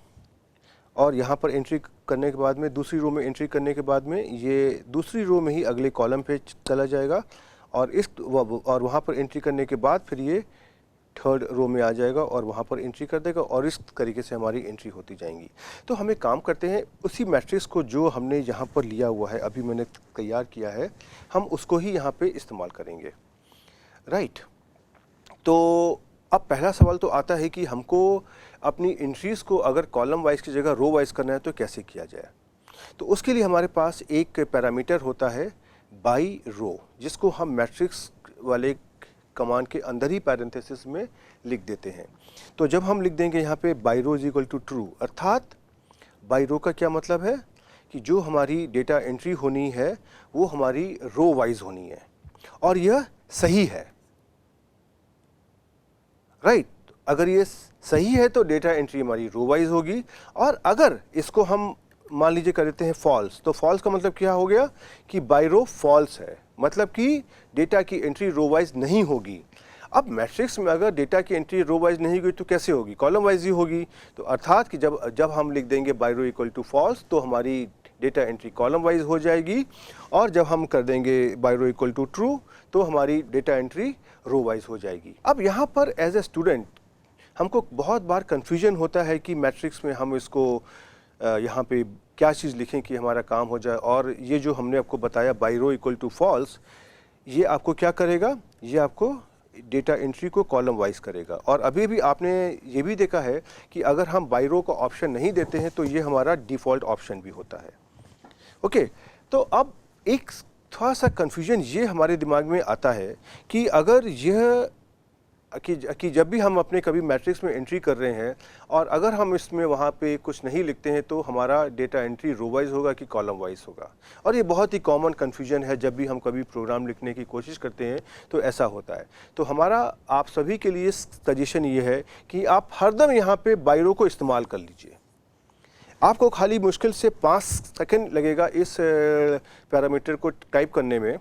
[SPEAKER 2] और यहाँ पर एंट्री करने के बाद में दूसरी रो में एंट्री करने के बाद में ये दूसरी रो में ही अगले कॉलम पे चला जाएगा और वहाँ पर एंट्री करने के बाद फिर ये थर्ड रो में आ जाएगा और वहाँ पर एंट्री कर देगा और इस तरीके से हमारी एंट्री होती जाएंगी। तो हमें काम करते हैं उसी मैट्रिक्स को जो हमने यहाँ पर लिया हुआ है, अभी मैंने तैयार किया है, हम उसको ही यहाँ पे इस्तेमाल करेंगे, राइट। तो अब पहला सवाल तो आता है कि हमको अपनी एंट्रीज़ को अगर कॉलम वाइज की जगह रो वाइज करना है तो कैसे किया जाए। तो उसके लिए हमारे पास एक पैरामीटर होता है बाई रो, जिसको हम मैट्रिक्स वाले कमांड के अंदर ही पैरेंथेसिस में लिख देते हैं। तो जब हम लिख देंगे यहाँ पे by row is equal to true, अर्थात बाई रो का क्या मतलब है कि जो हमारी डेटा एंट्री होनी है वो हमारी रो वाइज होनी है और यह सही है, राइट। अगर ये सही है तो डेटा एंट्री हमारी रो वाइज होगी और अगर इसको हम मान लीजिए कर देते हैं फॉल्स, तो फॉल्स का मतलब क्या हो गया कि बाई रो फॉल्स है, मतलब कि डेटा की एंट्री रो वाइज नहीं होगी। अब मैट्रिक्स में अगर डेटा की एंट्री रो वाइज नहीं होगी तो कैसे होगी, कॉलम वाइज ही होगी। तो अर्थात कि जब हम लिख देंगे by row equal to false तो हमारी डेटा एंट्री कॉलम वाइज हो जाएगी और जब हम कर देंगे by row equal to true तो हमारी डेटा एंट्री रो वाइज हो जाएगी। अब यहाँ पर एज ए स्टूडेंट हमको बहुत बार कन्फ्यूजन होता है कि मैट्रिक्स में हम इसको यहाँ पे क्या चीज़ लिखें कि हमारा काम हो जाए। और ये जो हमने आपको बताया by row equal to false, ये आपको क्या करेगा, ये आपको डेटा एंट्री को कॉलम वाइज करेगा। और अभी भी आपने ये भी देखा है कि अगर हम बाई रो का ऑप्शन नहीं देते हैं तो ये हमारा डिफ़ॉल्ट ऑप्शन भी होता है। ओके, तो अब एक थोड़ा सा कन्फ्यूजन ये हमारे दिमाग में आता है कि अगर यह कि जब भी हम अपने कभी मैट्रिक्स में एंट्री कर रहे हैं और अगर हम इसमें वहाँ पे कुछ नहीं लिखते हैं तो हमारा डेटा एंट्री रो वाइज होगा कि कॉलम वाइज होगा। और ये बहुत ही कॉमन कन्फ्यूजन है, जब भी हम कभी प्रोग्राम लिखने की कोशिश करते हैं तो ऐसा होता है। तो हमारा आप सभी के लिए सजेशन ये है कि आप हरदम यहाँ पे बाई रो को इस्तेमाल कर लीजिए। आपको खाली मुश्किल से 5 सेकंड लगेगा इस पैरामीटर को टाइप करने में,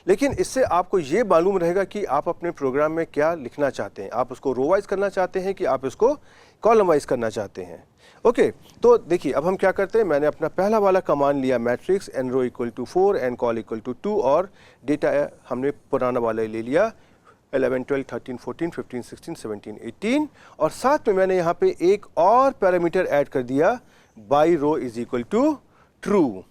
[SPEAKER 2] लेकिन इससे आपको ये मालूम रहेगा कि आप अपने प्रोग्राम में क्या लिखना चाहते हैं। आप उसको रो वाइज करना चाहते हैं कि आप इसको कॉलम वाइज करना चाहते हैं। ओके, तो देखिए अब हम क्या करते हैं, मैंने अपना पहला वाला कमांड लिया matrix n row equal to 4 n col equal to 2 और डेटा हमने पुराना वाला ले लिया 11, 12, 13, 14, 15, 16, 17, 18 और साथ में मैंने यहाँ पे एक और पैरामीटर ऐड कर दिया by row is equal to true.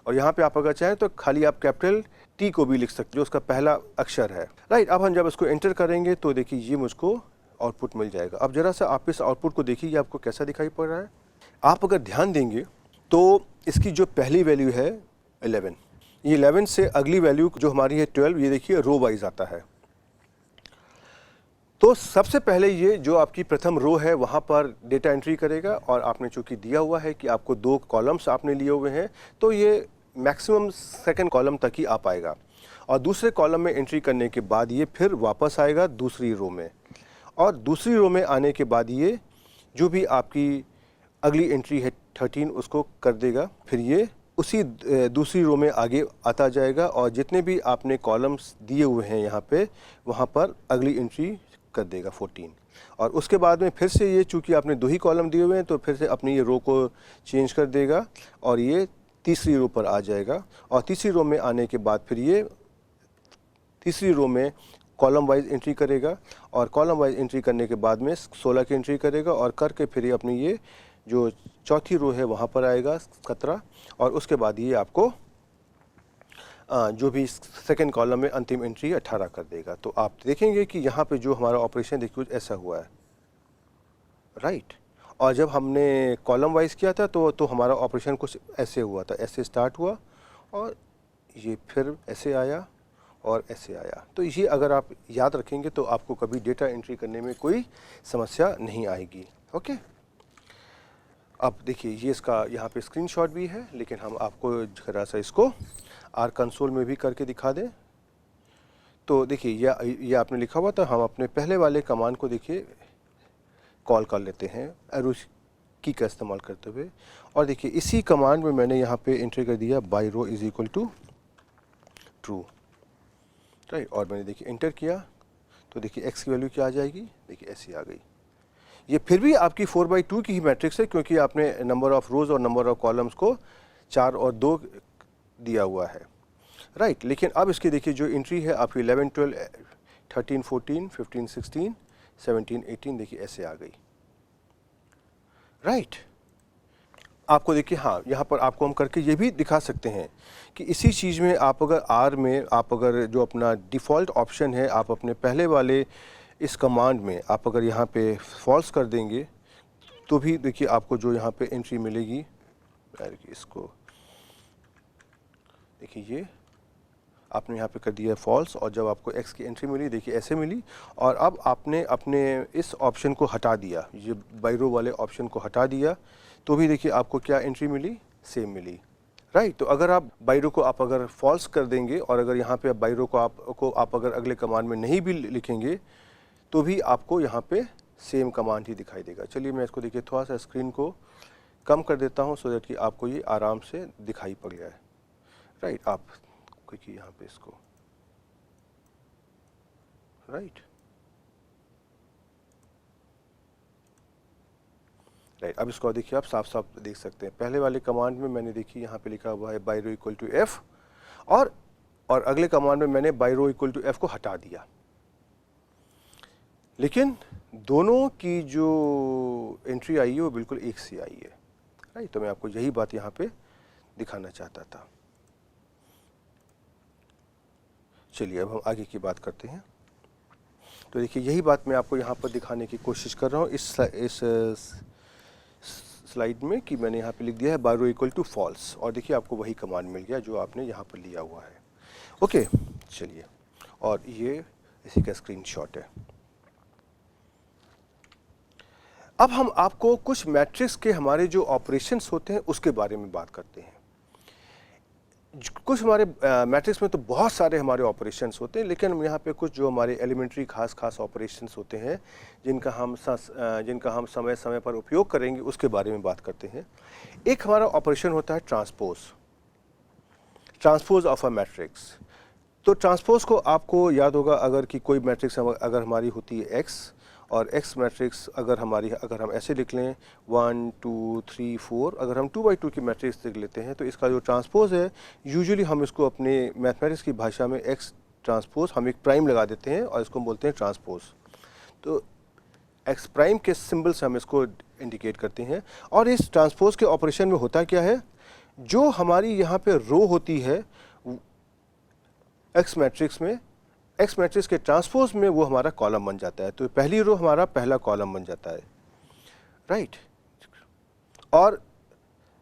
[SPEAKER 2] और यहाँ पे आप अगर चाहें तो खाली आप कैपिटल टी को भी लिख सकते जो उसका पहला अक्षर है, राइट। अब हम जब इसको एंटर करेंगे तो देखिए ये मुझको आउटपुट मिल जाएगा। अब जरा सा आप इस आउटपुट को देखिए, ये आपको कैसा दिखाई पड़ रहा है। आप अगर ध्यान देंगे तो इसकी जो पहली वैल्यू है 11, ये 11 से अगली वैल्यू जो हमारी है 12, ये देखिए रो वाइज आता है। तो सबसे पहले ये जो आपकी प्रथम रो है वहाँ पर डेटा एंट्री करेगा और आपने चूँकि दिया हुआ है कि आपको 2 कॉलम्स आपने लिए हुए हैं तो ये मैक्सिमम सेकंड कॉलम तक ही आ पाएगा और दूसरे कॉलम में एंट्री करने के बाद ये फिर वापस आएगा दूसरी रो में और दूसरी रो में आने के बाद ये जो भी आपकी अगली एंट्री है 13 उसको कर देगा, फिर ये उसी दूसरी रो में आगे आता जाएगा और जितने भी आपने कॉलम्स दिए हुए हैं यहाँ पे वहाँ पर अगली एंट्री कर देगा 14 और उसके बाद में फिर से ये चूँकि आपने 2 ही कॉलम दिए हुए हैं तो फिर से अपनी ये रो को चेंज कर देगा और ये तीसरी रो पर आ जाएगा और तीसरी रो में आने के बाद फिर ये तीसरी रो में कॉलम वाइज एंट्री करेगा और कॉलम वाइज एंट्री करने के बाद में 16 की एंट्री करेगा और करके फिर ये अपनी ये जो चौथी रो है वहाँ पर आएगा 17 और उसके बाद ये आपको जो भी सेकंड कॉलम में अंतिम एंट्री 18 कर देगा। तो आप देखेंगे कि यहाँ पे जो हमारा ऑपरेशन देखिए कुछ ऐसा हुआ है, राइट। और जब हमने कॉलम वाइज किया था तो हमारा ऑपरेशन कुछ ऐसे हुआ था, ऐसे स्टार्ट हुआ और ये फिर ऐसे आया और ऐसे आया। तो ये अगर आप याद रखेंगे तो आपको कभी डेटा एंट्री करने में कोई समस्या नहीं आएगी। ओके, अब देखिए ये इसका यहाँ पे स्क्रीनशॉट भी है, लेकिन हम आपको जरा सा इसको आर कंसोल में भी करके दिखा दें। तो देखिए ये आपने लिखा हुआ था, हम अपने पहले वाले कमांड को देखिए कॉल कर लेते हैं एरो की का इस्तेमाल करते हुए और देखिए इसी कमांड में मैंने यहाँ पे एंट्री कर दिया by row is equal to true, right. और मैंने देखिए एंटर किया तो देखिए एक्स की वैल्यू क्या आ जाएगी, देखिए ऐसी आ गई। ये फिर भी आपकी 4/2 की ही मैट्रिक्स है क्योंकि आपने नंबर ऑफ रोज और नंबर ऑफ कॉलम्स को 4 और 2 दिया हुआ है, राइट। लेकिन अब इसकी देखिए जो एंट्री है आपकी 11, 12, 13, 14, 15, 16, 17, 18 देखिए ऐसे आ गई, राइट। आपको देखिए हाँ यहाँ पर आपको हम करके ये भी दिखा सकते हैं कि इसी चीज़ में आप अगर आर में आप अगर जो अपना डिफ़ॉल्ट ऑप्शन है आप अपने पहले वाले इस कमांड में आप अगर यहाँ पे फॉल्स कर देंगे तो भी देखिए आपको जो यहाँ पे एंट्री मिलेगी, इसको देखिए ये आपने यहाँ पे कर दिया है फॉल्स और जब आपको एक्स की एंट्री मिली देखिए ऐसे मिली और अब आपने अपने इस ऑप्शन को हटा दिया, ये बाई-रो वाले ऑप्शन को हटा दिया तो भी देखिए आपको क्या एंट्री मिली, सेम मिली, राइट। तो अगर आप बाई-रो को आप अगर फॉल्स कर देंगे और अगर यहाँ पे बाई-रो को आप अगर अगले कमांड में नहीं भी लिखेंगे तो भी आपको यहाँ पे सेम कमांड ही दिखाई देगा। चलिए मैं इसको देखिए थोड़ा सा स्क्रीन को कम कर देता हूँ सो दैट कि आपको ये आराम से दिखाई पड़ जाए, राइट। आप क्योंकि यहाँ पे इसको राइट अब इसको देखिए आप साफ साफ देख सकते हैं। पहले वाले कमांड में मैंने देखिए यहाँ पे लिखा हुआ है बाई-रो इक्वल टू एफ और अगले कमांड में मैंने बाई-रो इक्वल टू एफ को हटा दिया, लेकिन दोनों की जो एंट्री आई है वो बिल्कुल एक सी आई है, राइट। तो मैं आपको यही बात यहाँ पे दिखाना चाहता था। चलिए अब हम आगे की बात करते हैं। तो देखिए यही बात मैं आपको यहाँ पर दिखाने की कोशिश कर रहा हूँ इस स्लाइड में कि मैंने यहाँ पे लिख दिया है बाई-रो इक्वल टू फॉल्स और देखिए आपको वही कमांड मिल गया जो आपने यहाँ पर लिया हुआ है। ओके चलिए, और ये इसी का स्क्रीनशॉट है। अब हम आपको कुछ मैट्रिक्स के हमारे जो ऑपरेशंस होते हैं उसके बारे में बात करते हैं। कुछ हमारे मैट्रिक्स में तो बहुत सारे हमारे ऑपरेशंस होते हैं, लेकिन हम यहाँ पे कुछ जो हमारे एलिमेंट्री खास ऑपरेशंस होते हैं जिनका हम समय समय पर उपयोग करेंगे उसके बारे में बात करते हैं। एक हमारा ऑपरेशन होता है ट्रांसपोज ऑफ अ मैट्रिक्स। तो ट्रांसपोज को आपको याद होगा अगर कि कोई मैट्रिक्स अगर हमारी होती है एक्स और एक्स मैट्रिक्स अगर हम ऐसे लिख लें 1 2 3 4, अगर हम 2/2 की मैट्रिक्स लिख लेते हैं तो इसका जो ट्रांसपोज है यूजुअली हम इसको अपने मैथमेटिक्स की भाषा में एक्स ट्रांसपोज हम एक प्राइम लगा देते हैं और इसको हम बोलते हैं ट्रांसपोज। तो एक्स प्राइम के सिंबल से हम इसको इंडिकेट करते हैं। और इस ट्रांसपोज के ऑपरेशन में होता क्या है, जो हमारी यहाँ पे रो होती है एक्स मैट्रिक्स में, एक्स मैट्रिक्स के ट्रांसपोज में वो हमारा कॉलम बन जाता है। तो पहली रो हमारा पहला कॉलम बन जाता है, राइट। और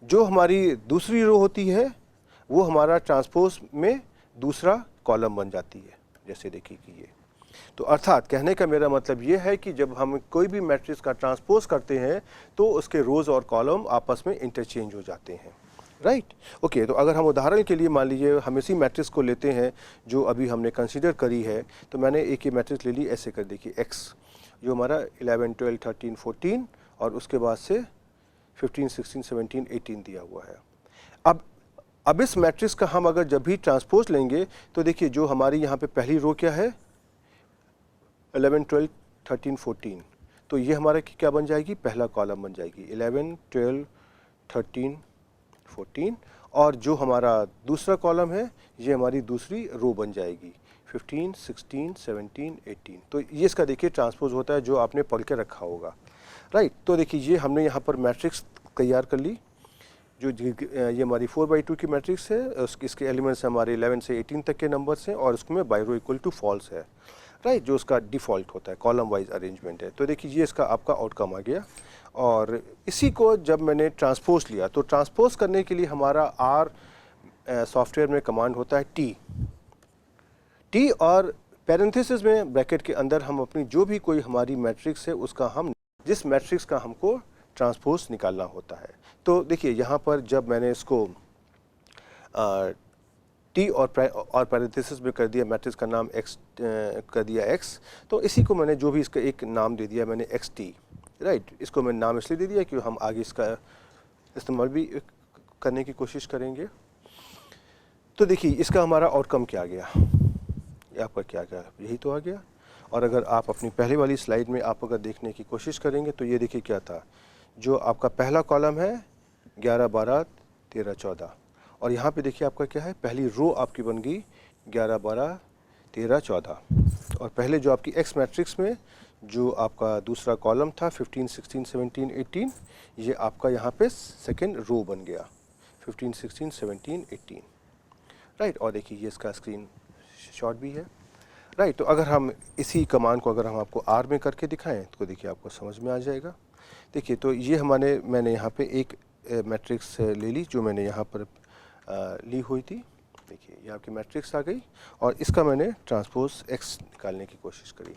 [SPEAKER 2] जो हमारी दूसरी रो होती है वो हमारा ट्रांसपोज में दूसरा कॉलम बन जाती है, जैसे देखिए कि ये। तो अर्थात कहने का मेरा मतलब ये है कि जब हम कोई भी मैट्रिक्स का ट्रांसपोज करते हैं तो उसके रोज और कॉलम आपस में इंटरचेंज हो जाते हैं, राइट। ओके, तो अगर हम उदाहरण के लिए मान लीजिए हम इसी मैट्रिक्स को लेते हैं जो अभी हमने कंसीडर करी है। तो मैंने एक ही मैट्रिक्स ले ली, ऐसे कर देखिए एक्स जो हमारा 11 12 13 14 और उसके बाद से 15 16 17 18 दिया हुआ है। अब इस मैट्रिक्स का हम अगर जब भी ट्रांसपोज लेंगे तो देखिए जो हमारी यहाँ पे पहली रो क्या है 11 12 13 14, तो ये हमारा क्या बन जाएगी, पहला कॉलम बन जाएगी 11 12 13 14। और जो हमारा दूसरा कॉलम है ये हमारी दूसरी रो बन जाएगी 15, 16, 17, 18। तो ये इसका देखिए ट्रांसपोज होता है जो आपने पढ़ के रखा होगा, राइट। तो देखिए ये हमने यहाँ पर मैट्रिक्स तैयार कर ली, जो ये हमारी 4/2 की मैट्रिक्स है। इसके एलिमेंट्स हमारे 11 से 18 तक के नंबर्स हैं और उसमें by row equal to false है, राइट, जो उसका डिफ़ॉल्ट होता है, कॉलम वाइज अरेंजमेंट है। तो देखिए ये इसका आपका आउटकम आ गया। और इसी को जब मैंने ट्रांसपोज लिया, तो ट्रांसपोज करने के लिए हमारा आर सॉफ्टवेयर में कमांड होता है टी, और पैरेंथेसिस में ब्रैकेट के अंदर हम अपनी जो भी कोई हमारी मैट्रिक्स है उसका हम जिस मैट्रिक्स का हमको ट्रांसपोज निकालना होता है। तो देखिए यहाँ पर जब मैंने इसको टी और पैरेंथेसिस में कर दिया, मैट्रिक्स का नाम एक्स कर दिया एक्स, तो इसी को मैंने जो भी इसका एक नाम दे दिया मैंने एक्स टी, राइट। इसको मैंने नाम इसलिए दे दिया कि हम आगे इसका इस्तेमाल भी करने की कोशिश करेंगे। तो देखिए इसका हमारा आउटकम क्या आ गया, ये आपका क्या गया, यही तो आ गया। और अगर आप अपनी पहले वाली स्लाइड में आप अगर देखने की कोशिश करेंगे तो ये देखिए क्या था, जो आपका पहला कॉलम है 11, 12, 13, 14, और यहाँ पे देखिए आपका क्या है, पहली रो आपकी बन गई 11, 12, 13, 14, और पहले जो आपकी एक्स मैट्रिक्स में जो आपका दूसरा कॉलम था 15, 16, 17, 18, ये आपका यहाँ पे सेकेंड रो बन गया 15, 16, 17, 18, राइट। और देखिए ये इसका स्क्रीन शॉट भी है, राइट। तो अगर हम इसी कमांड को अगर हम आपको आर में करके दिखाएं तो देखिए आपको समझ में आ जाएगा। देखिए तो ये मैंने यहाँ पे एक मैट्रिक्स ले ली जो मैंने यहाँ पर ली हुई थी। देखिए ये आपकी मैट्रिक्स आ गई और इसका मैंने ट्रांसपोज एक्स निकालने की कोशिश करी,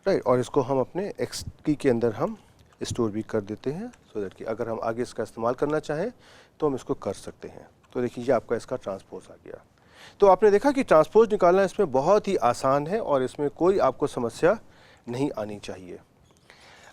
[SPEAKER 2] राइट। और इसको हम अपने एक्स की के अंदर हम स्टोर भी कर देते हैं, सो दैट कि अगर हम आगे इसका इस्तेमाल करना चाहें तो हम इसको कर सकते हैं। तो देखिए ये आपका इसका ट्रांसपोज आ गया। तो आपने देखा कि ट्रांसपोज निकालना इसमें बहुत ही आसान है और इसमें कोई आपको समस्या नहीं आनी चाहिए।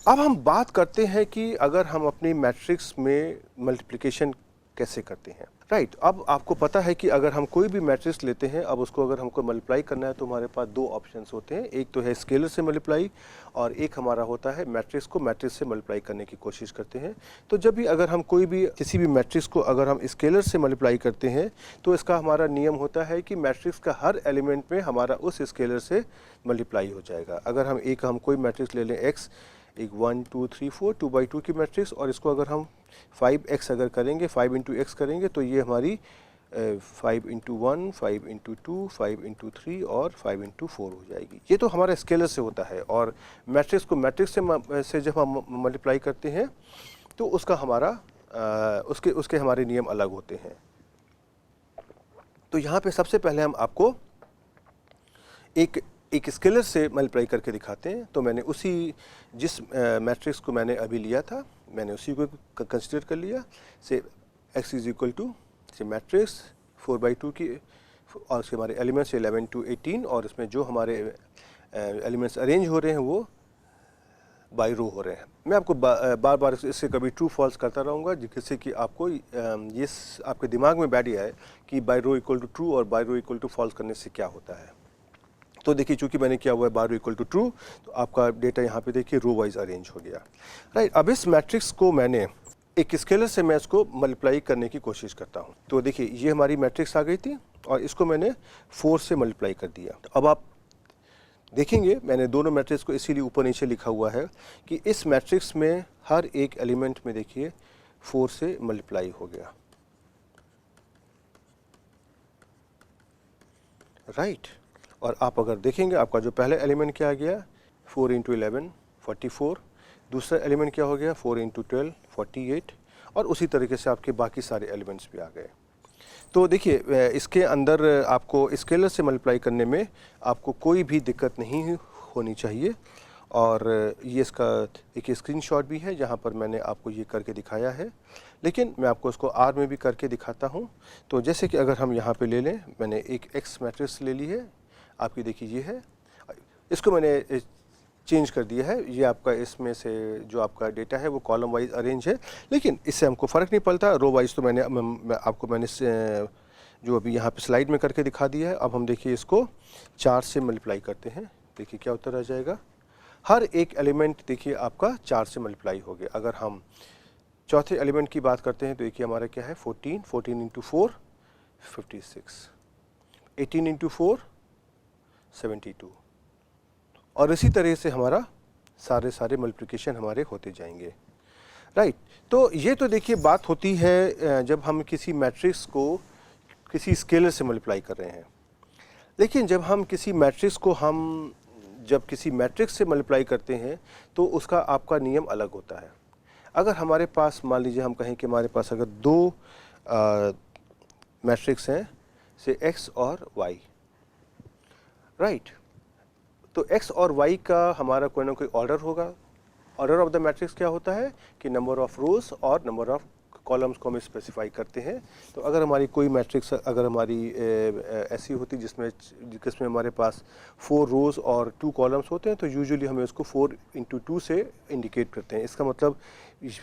[SPEAKER 2] अब हम बात करते हैं कि अगर हम अपनी मैट्रिक्स में मल्टीप्लिकेशन कैसे करते हैं, राइट। अब आपको पता है कि अगर हम कोई भी मैट्रिक्स लेते हैं, अब उसको अगर हमको मल्टीप्लाई करना है तो हमारे पास दो ऑप्शंस होते हैं, एक तो है स्केलर से मल्टीप्लाई और एक हमारा होता है मैट्रिक्स को मैट्रिक्स से मल्टीप्लाई करने की कोशिश करते हैं। तो जब भी अगर हम कोई भी किसी भी मैट्रिक्स को अगर हम स्केलर से मल्टीप्लाई करते हैं तो इसका हमारा नियम होता है कि मैट्रिक्स का हर एलिमेंट में हमारा उस स्केलर से मल्टीप्लाई हो जाएगा। अगर हम कोई मैट्रिक्स ले लें एक्स, एक 1, 2, 3, 4 2/2 की मैट्रिक्स, और इसको अगर हम 5x अगर करेंगे, 5 इंटू एक्स करेंगे तो ये हमारी 5 इंटू 1, 5 इंटू 2, 5 इंटू 3 और 5 इंटू 4 हो जाएगी। ये तो हमारा स्केलर से होता है। और मैट्रिक्स को मैट्रिक्स से जब हम मल्टीप्लाई करते हैं तो उसका हमारा उसके हमारे नियम अलग होते हैं। तो यहाँ पे सबसे पहले हम आपको एक स्केलर से मल्टीप्लाई करके दिखाते हैं। तो मैंने जिस मैट्रिक्स को मैंने अभी लिया था मैंने उसी को कंसिडर कर लिया, से x इज इक्वल टू से मैट्रिक्स 4/2 की, और उसके हमारे एलिमेंट्स 11 to 18, और इसमें जो हमारे एलिमेंट्स अरेंज हो रहे हैं वो बाई रो हो रहे हैं। मैं आपको बार बार इससे कभी ट्रू फॉल्स करता रहूँगा जिससे कि आपको ये आपके दिमाग में बैठ गया है कि by row equal to true और by row equal to false करने से क्या होता है। तो देखिए चूंकि मैंने किया हुआ है बार रो इक्वल टू ट्रू, तो आपका डेटा यहाँ पे देखिए रो वाइज अरेंज हो गया, राइट। अब इस मैट्रिक्स को मैंने एक स्केलर से मैं इसको मल्टीप्लाई करने की कोशिश करता हूँ। तो देखिए ये हमारी मैट्रिक्स आ गई थी और इसको मैंने 4 से मल्टीप्लाई कर दिया। अब आप देखेंगे मैंने दोनों मैट्रिक्स को इसीलिए ऊपर नीचे लिखा हुआ है कि इस मैट्रिक्स में हर एक एलिमेंट में देखिए 4 से मल्टीप्लाई हो गया, राइट। और आप अगर देखेंगे आपका जो पहला एलिमेंट क्या आ गया 4 इंटू 11 44, दूसरा एलिमेंट क्या हो गया 4 इंटू 12 48, और उसी तरीके से आपके बाकी सारे एलिमेंट्स भी आ गए। तो देखिए इसके अंदर आपको स्केलर से मल्टीप्लाई करने में आपको कोई भी दिक्कत नहीं होनी चाहिए। और ये इसका एक स्क्रीनशॉट भी है जहाँ पर मैंने आपको ये करके दिखाया है, लेकिन मैं आपको इसको आर में भी करके दिखाता हूँ। तो जैसे कि अगर हम यहाँ पे ले लें, मैंने एक एक्स मैट्रिक्स ले ली है आपकी, देखिए ये है, इसको मैंने चेंज कर दिया है। ये आपका इसमें से जो आपका डेटा है वो कॉलम वाइज अरेंज है, लेकिन इससे हमको फ़र्क नहीं पड़ता। रो वाइज तो मैंने जो अभी यहाँ पे स्लाइड में करके दिखा दिया है। अब हम देखिए इसको 4 से मल्टीप्लाई करते हैं, देखिए क्या उत्तर आ जाएगा। हर एक एलिमेंट देखिए आपका 4 से मल्टीप्लाई हो गया। अगर हम चौथे एलिमेंट की बात करते हैं तो देखिए हमारा क्या है 14 इंटू 4 56, 18 इंटू 4 72। और इसी तरह से हमारा सारे मल्टीप्लिकेशन हमारे होते जाएंगे, राइट। तो ये तो देखिए बात होती है जब हम किसी मैट्रिक्स को किसी स्केलर से मल्टीप्लाई कर रहे हैं। लेकिन जब हम किसी मैट्रिक्स को जब किसी मैट्रिक्स से मल्टीप्लाई करते हैं तो उसका आपका नियम अलग होता है। अगर हमारे पास मान लीजिए हम कहें कि हमारे पास अगर दो मैट्रिक्स हैं से x और y, राइट। तो x और y का हमारा कोई ना कोई ऑर्डर होगा। ऑर्डर ऑफ द मैट्रिक्स क्या होता है कि नंबर ऑफ रोज और नंबर ऑफ कॉलम्स को हम स्पेसिफाई करते हैं। तो अगर हमारी कोई मैट्रिक्स अगर हमारी ऐसी होती जिसमें हमारे पास 4 रोज और 2 कॉलम्स होते हैं तो यूजुअली हमें उसको 4 into 2 से इंडिकेट करते हैं। इसका मतलब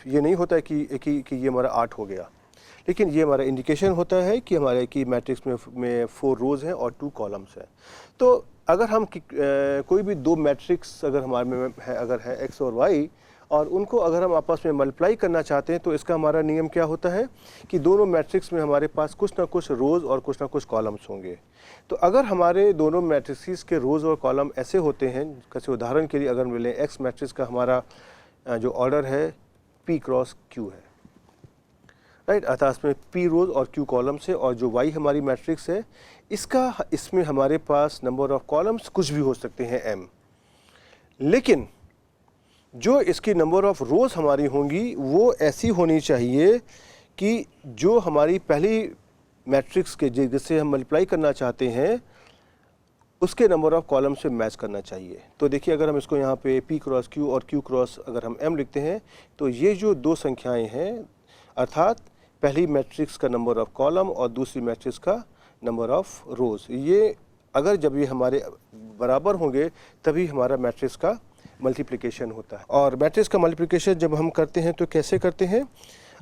[SPEAKER 2] ये नहीं होता है कि ये हमारा 8 हो गया, लेकिन ये हमारा इंडिकेशन होता है कि हमारे की मैट्रिक्स में 4 रोज हैं और 2 कॉलम्स हैं। तो अगर हम कोई भी दो मैट्रिक्स अगर हमारे में है, अगर है x और y, और उनको अगर हम आपस में मल्टीप्लाई करना चाहते हैं तो इसका हमारा नियम क्या होता है कि दोनों मैट्रिक्स में हमारे पास कुछ ना कुछ रोज़ और कुछ ना कुछ कॉलम्स होंगे। तो अगर हमारे दोनों मैट्रिक्स के रोज़ और कॉलम ऐसे होते हैं, जैसे उदाहरण के लिए अगर मिले एक्स मैट्रिक्स का हमारा जो ऑर्डर है p क्रॉस q है, राइट, अर्थात इसमें p रोज़ और q कॉलम्स है, और जो y हमारी मैट्रिक्स है इसमें हमारे पास नंबर ऑफ कॉलम्स कुछ भी हो सकते हैं m, लेकिन जो इसकी नंबर ऑफ रोज़ हमारी होंगी वो ऐसी होनी चाहिए कि जो हमारी पहली मैट्रिक्स के जिससे हम मल्टीप्लाई करना चाहते हैं उसके नंबर ऑफ कॉलम से मैच करना चाहिए। तो देखिए अगर हम इसको यहाँ पे p क्रॉस q और q क्रॉस अगर हम m लिखते हैं तो ये जो दो संख्याएं हैं, अर्थात पहली मैट्रिक्स का नंबर ऑफ कॉलम और दूसरी मैट्रिक्स का नंबर ऑफ रोज़, ये अगर जब ये हमारे बराबर होंगे तभी हमारा मैट्रिक्स का मल्टीप्लिकेशन होता है। और मैट्रिक्स का मल्टीप्लिकेशन जब हम करते हैं तो कैसे करते हैं,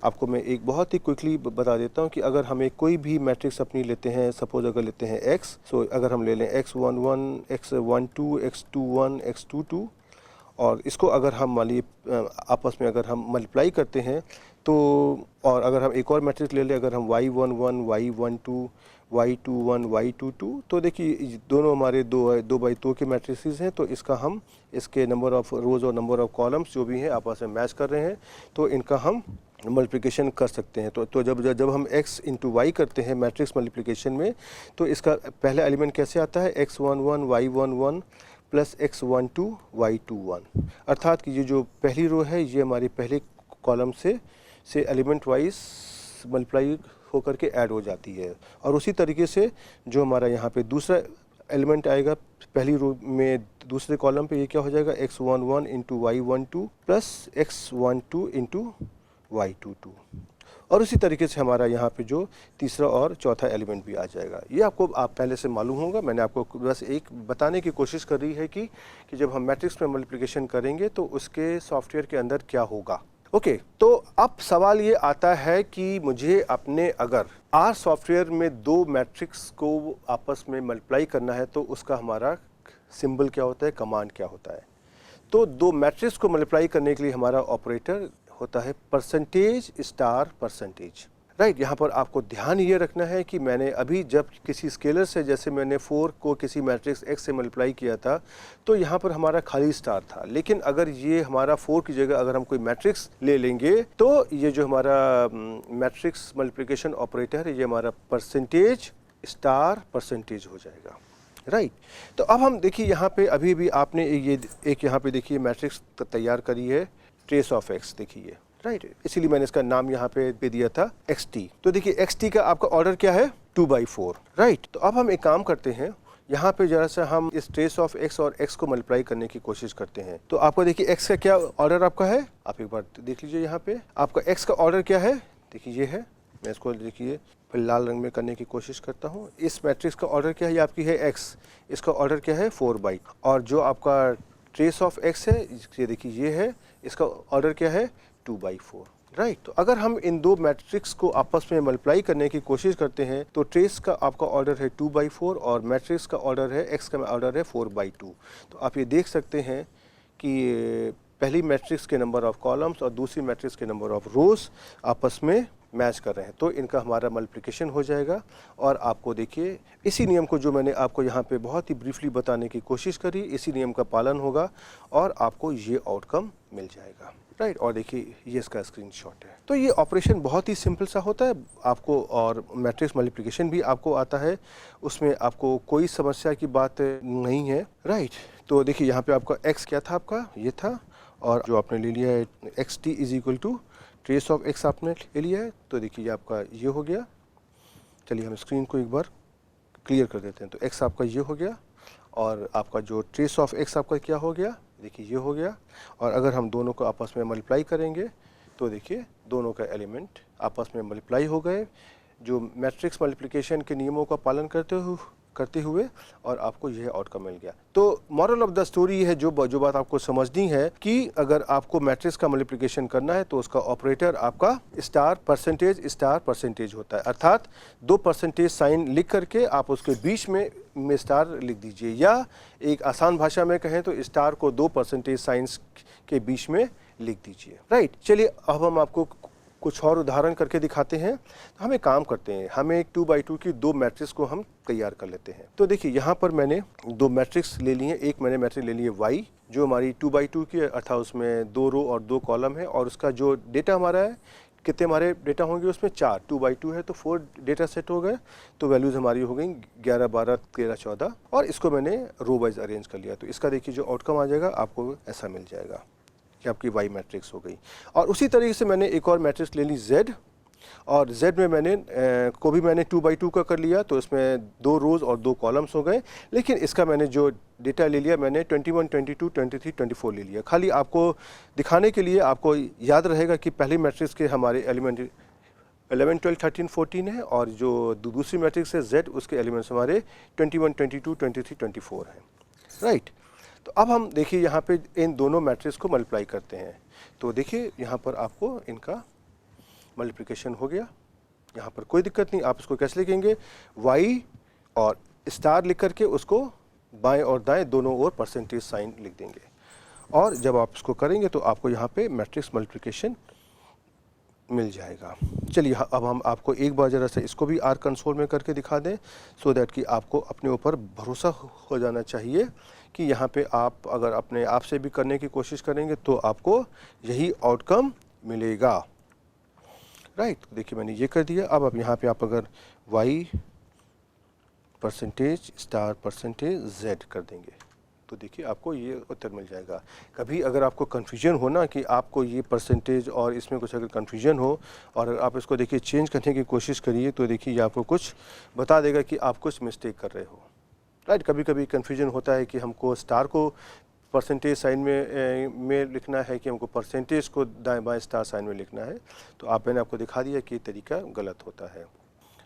[SPEAKER 2] आपको मैं एक बहुत ही क्विकली बता देता हूं कि अगर हमें कोई भी मैट्रिक्स अपनी लेते हैं, सपोज अगर लेते हैं x, सो अगर हम ले लें x11, x12, x21, x22, और इसको अगर हम मान लीजिए आपस में अगर हम मल्टीप्लाई करते हैं तो, और अगर हम एक और मैट्रिक्स ले लें, अगर हम y11, y12, y21, y22, तो देखिए दोनों हमारे दो बाई दो के मैट्रिसेस हैं, तो इसके नंबर ऑफ रोज़ और नंबर ऑफ कॉलम्स जो भी हैं आपस में मैच कर रहे हैं, तो इनका हम मल्टीप्लिकेशन कर सकते हैं। तो जब हम x इंटू वाई करते हैं मैट्रिक्स मल्टीप्लिकेशन में, तो इसका पहला एलिमेंट कैसे आता है, x11, y11 plus x12, y21, अर्थात कि ये जो पहली रो है ये हमारी पहले कॉलम से एलिमेंट वाइज मल्टीप्लाई होकर के ऐड हो जाती है। और उसी तरीके से जो हमारा यहाँ पे दूसरा एलिमेंट आएगा पहली रो में दूसरे कॉलम पे, ये क्या हो जाएगा, x11 into y12 plus x12 into y22, और उसी तरीके से हमारा यहाँ पे जो तीसरा और चौथा एलिमेंट भी आ जाएगा। ये आपको पहले से मालूम होगा, मैंने आपको बस एक बताने की कोशिश कर रही है कि जब हम मैट्रिक्स में मल्टीप्लिकेशन करेंगे तो उसके सॉफ्टवेयर के अंदर क्या होगा। ओके, तो अब सवाल ये आता है कि मुझे अपने अगर R सॉफ्टवेयर में दो मैट्रिक्स को आपस में मल्टीप्लाई करना है तो उसका हमारा सिंबल क्या होता है, कमांड क्या होता है। तो दो मैट्रिक्स को मल्टीप्लाई करने के लिए हमारा ऑपरेटर होता है परसेंटेज स्टार परसेंटेज, राइट। यहाँ पर आपको ध्यान ये रखना है कि मैंने अभी जब किसी स्केलर से, जैसे मैंने 4 को किसी मैट्रिक्स x से मल्टीप्लाई किया था तो यहाँ पर हमारा खाली स्टार था, लेकिन अगर ये हमारा 4 की जगह अगर हम कोई मैट्रिक्स ले लेंगे तो ये जो हमारा मैट्रिक्स मल्टीप्लिकेशन ऑपरेटर है ये हमारा परसेंटेज स्टार परसेंटेज हो जाएगा, राइट। तो अब हम देखिए यहाँ पे अभी आपने ये एक यहाँ पे देखिए मैट्रिक्स तैयार करी है ट्रेस ऑफ x, देखिए, राइट, इसीलिए मैंने इसका नाम यहाँ पे दिया था xt। तो देखिए xt का आपका ऑर्डर क्या है, 2/4, राइट। तो अब हम एक काम करते हैं, यहाँ पे जरा सा हम इस ट्रेस ऑफ x और x को मल्टीप्लाई करने की कोशिश करते हैं। तो आपको देखिए x का क्या ऑर्डर आपका है, आप एक बार देख लीजिए, यहाँ पे आपका x का ऑर्डर क्या है, देखिए ये है, मैं इसको देखिए फिर लाल रंग में करने की कोशिश करता हूँ। इस मैट्रिक्स का ऑर्डर क्या है, ये आपकी है x, इसका ऑर्डर क्या है 4/, और जो आपका ट्रेस ऑफ x है ये देखिए ये है, इसका ऑर्डर क्या है 2/4, राइट। तो अगर हम इन दो मैट्रिक्स को आपस में मल्टीप्लाई करने की कोशिश करते हैं तो ट्रेस का आपका ऑर्डर है 2/4 और मैट्रिक्स का ऑर्डर है, x का ऑर्डर है 4/2। तो आप ये देख सकते हैं कि पहली मैट्रिक्स के नंबर ऑफ कॉलम्स और दूसरी मैट्रिक्स के नंबर ऑफ रोज आपस में मैच कर रहे हैं, तो इनका हमारा मल्टीप्लिकेशन हो जाएगा। और आपको देखिए इसी नियम को जो मैंने आपको यहाँ पे बहुत ही ब्रीफली बताने की कोशिश करी, इसी नियम का पालन होगा और आपको ये आउटकम मिल जाएगा, राइट। और देखिए ये इसका स्क्रीनशॉट है। तो ये ऑपरेशन बहुत ही सिंपल सा होता है आपको, और मैट्रिक्स मल्टीप्लिकेशन भी आपको आता है, उसमें आपको कोई समस्या की बात नहीं है, राइट। तो देखिए यहाँ पे आपका x क्या था, आपका ये था, और जो आपने ले लिया है x t is equal to trace of x आपने ले लिया है। तो देखिए ये आपका ये हो गया। चलिए हम स्क्रीन को एक बार क्लियर कर देते हैं। तो x आपका ये हो गया और आपका जो ट्रेस ऑफ x आपका क्या हो गया, देखिए ये हो गया। और अगर हम दोनों को आपस में मल्टीप्लाई करेंगे तो देखिए दोनों का एलिमेंट आपस में मल्टीप्लाई हो गए, जो मैट्रिक्स मल्टीप्लिकेशन के नियमों का पालन करते हुए, और आपको यह आउटकम मिल गया। तो मॉरल ऑफ द स्टोरी है, जो बात आपको समझनी है कि अगर आपको मैट्रिक्स का मल्टीप्लिकेशन करना है तो उसका ऑपरेटर आपका स्टार परसेंटेज होता है, अर्थात 2 परसेंटेज साइन लिख करके आप उसके बीच में स्टार लिख दीजिए, या एक आसान भाषा में कहें तो स्टार को 2 परसेंटेज साइंस के बीच में लिख दीजिए, राइट। चलिए अब हम आपको कुछ और उदाहरण करके दिखाते हैं। तो हम एक काम करते हैं, हमें एक 2x2 की 2 मैट्रिक्स को हम तैयार कर लेते हैं। तो देखिए यहाँ पर मैंने 2 मैट्रिक्स ले ली है। एक मैंने मैट्रिक्स ले ली है y, जो हमारी 2x2 की, अर्थात उसमें 2 रो और 2 कॉलम है, और उसका जो डेटा हमारा है, कितने हमारे डेटा होंगे उसमें 4, 2x2 है तो 4 डेटा सेट हो गए। तो वैल्यूज़ हमारी हो गई 11, 12, 13, 14, और इसको मैंने रो वाइज अरेंज कर लिया। तो इसका देखिए जो आउटकम आ जाएगा आपको ऐसा मिल जाएगा कि आपकी y मैट्रिक्स हो गई। और उसी तरीके से मैंने एक और मैट्रिक्स ले ली z, और z में मैंने को भी मैंने 2x2 का कर लिया, तो इसमें 2 रोज़ और 2 कॉलम्स हो गए। लेकिन इसका मैंने जो डेटा ले लिया मैंने 21, 22, 23, 24 ले लिया। खाली आपको दिखाने के लिए आपको याद रहेगा कि पहली मैट्रिक्स के हमारे एलिमेंट 11, 12, 13, 14 है, और जो दूसरी मैट्रिक्स है z, उसके एलिमेंट्स हमारे 21, 22, 23, 24 हैं, राइट। तो अब हम देखिए यहाँ पे इन दोनों मैट्रिक्स को मल्टीप्लाई करते हैं। तो देखिए यहाँ पर आपको इनका मल्टीप्लिकेशन हो गया, यहाँ पर कोई दिक्कत नहीं। आप इसको कैसे लिखेंगे, y और स्टार लिख करके उसको बाएं और दाएं दोनों ओर परसेंटेज साइन लिख देंगे, और जब आप इसको करेंगे तो आपको यहाँ पे मैट्रिक्स मल्टीप्लिकेशन मिल जाएगा। चलिए अब हम आपको एक बार ज़रा सा इसको भी आर कंसोल में करके दिखा दें, सो दैट कि आपको अपने ऊपर भरोसा हो जाना चाहिए कि यहाँ पे आप अगर अपने आप से भी करने की कोशिश करेंगे तो आपको यही आउटकम मिलेगा, राइट। देखिए मैंने ये कर दिया। अब आप यहाँ पे आप अगर y percentage star percentage z कर देंगे तो देखिए आपको ये उत्तर मिल जाएगा। कभी अगर आपको कन्फ्यूजन हो ना कि आपको ये परसेंटेज और इसमें कुछ अगर कन्फ्यूजन हो, और अगर आप इसको देखिए चेंज करने की कोशिश करिए, तो देखिए ये आपको कुछ बता देगा कि आप कुछ मिस्टेक कर रहे हो, राइट। कभी कभी कन्फ्यूजन होता है कि हमको स्टार को परसेंटेज साइन में लिखना है कि हमको परसेंटेज को दाएं बाएं स्टार साइन में लिखना है। तो मैंने आपको दिखा दिया कि तरीका गलत होता है,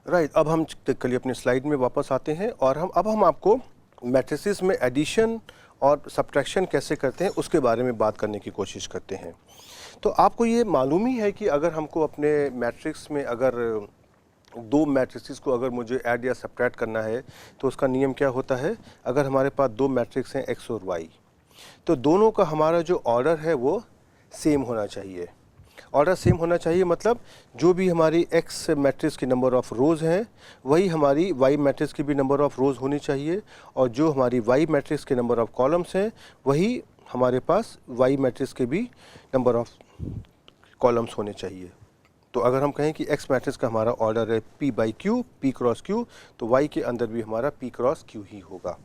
[SPEAKER 2] राइट। अब हम चलिए अपने स्लाइड में वापस आते हैं, और हम आपको मैट्रिसेस में एडिशन और सब्ट्रैक्शन कैसे करते हैं उसके बारे में बात करने की कोशिश करते हैं। तो आपको ये मालूम ही है कि अगर हमको अपने मैट्रिक्स में अगर 2 मैट्रिसेस को अगर मुझे ऐड या सब्ट्रैक्ट करना है तो उसका नियम क्या होता है। अगर हमारे पास 2 मैट्रिक्स हैं x और y, तो दोनों का हमारा जो ऑर्डर है वो सेम होना चाहिए। ऑर्डर सेम होना चाहिए मतलब जो भी हमारी x मैट्रिक्स की नंबर ऑफ़ रोज़ हैं वही हमारी y मैट्रिक्स की भी नंबर ऑफ़ रोज़ होनी चाहिए, और जो हमारी y मैट्रिक्स के नंबर ऑफ़ कॉलम्स हैं वही हमारे पास y मैट्रिक्स के भी नंबर ऑफ़ कॉलम्स होने चाहिए। तो अगर हम कहें कि x मैट्रिक्स का हमारा ऑर्डर है p by q, p cross q, तो y के अंदर भी हमारा p क्रॉस q ही होगा,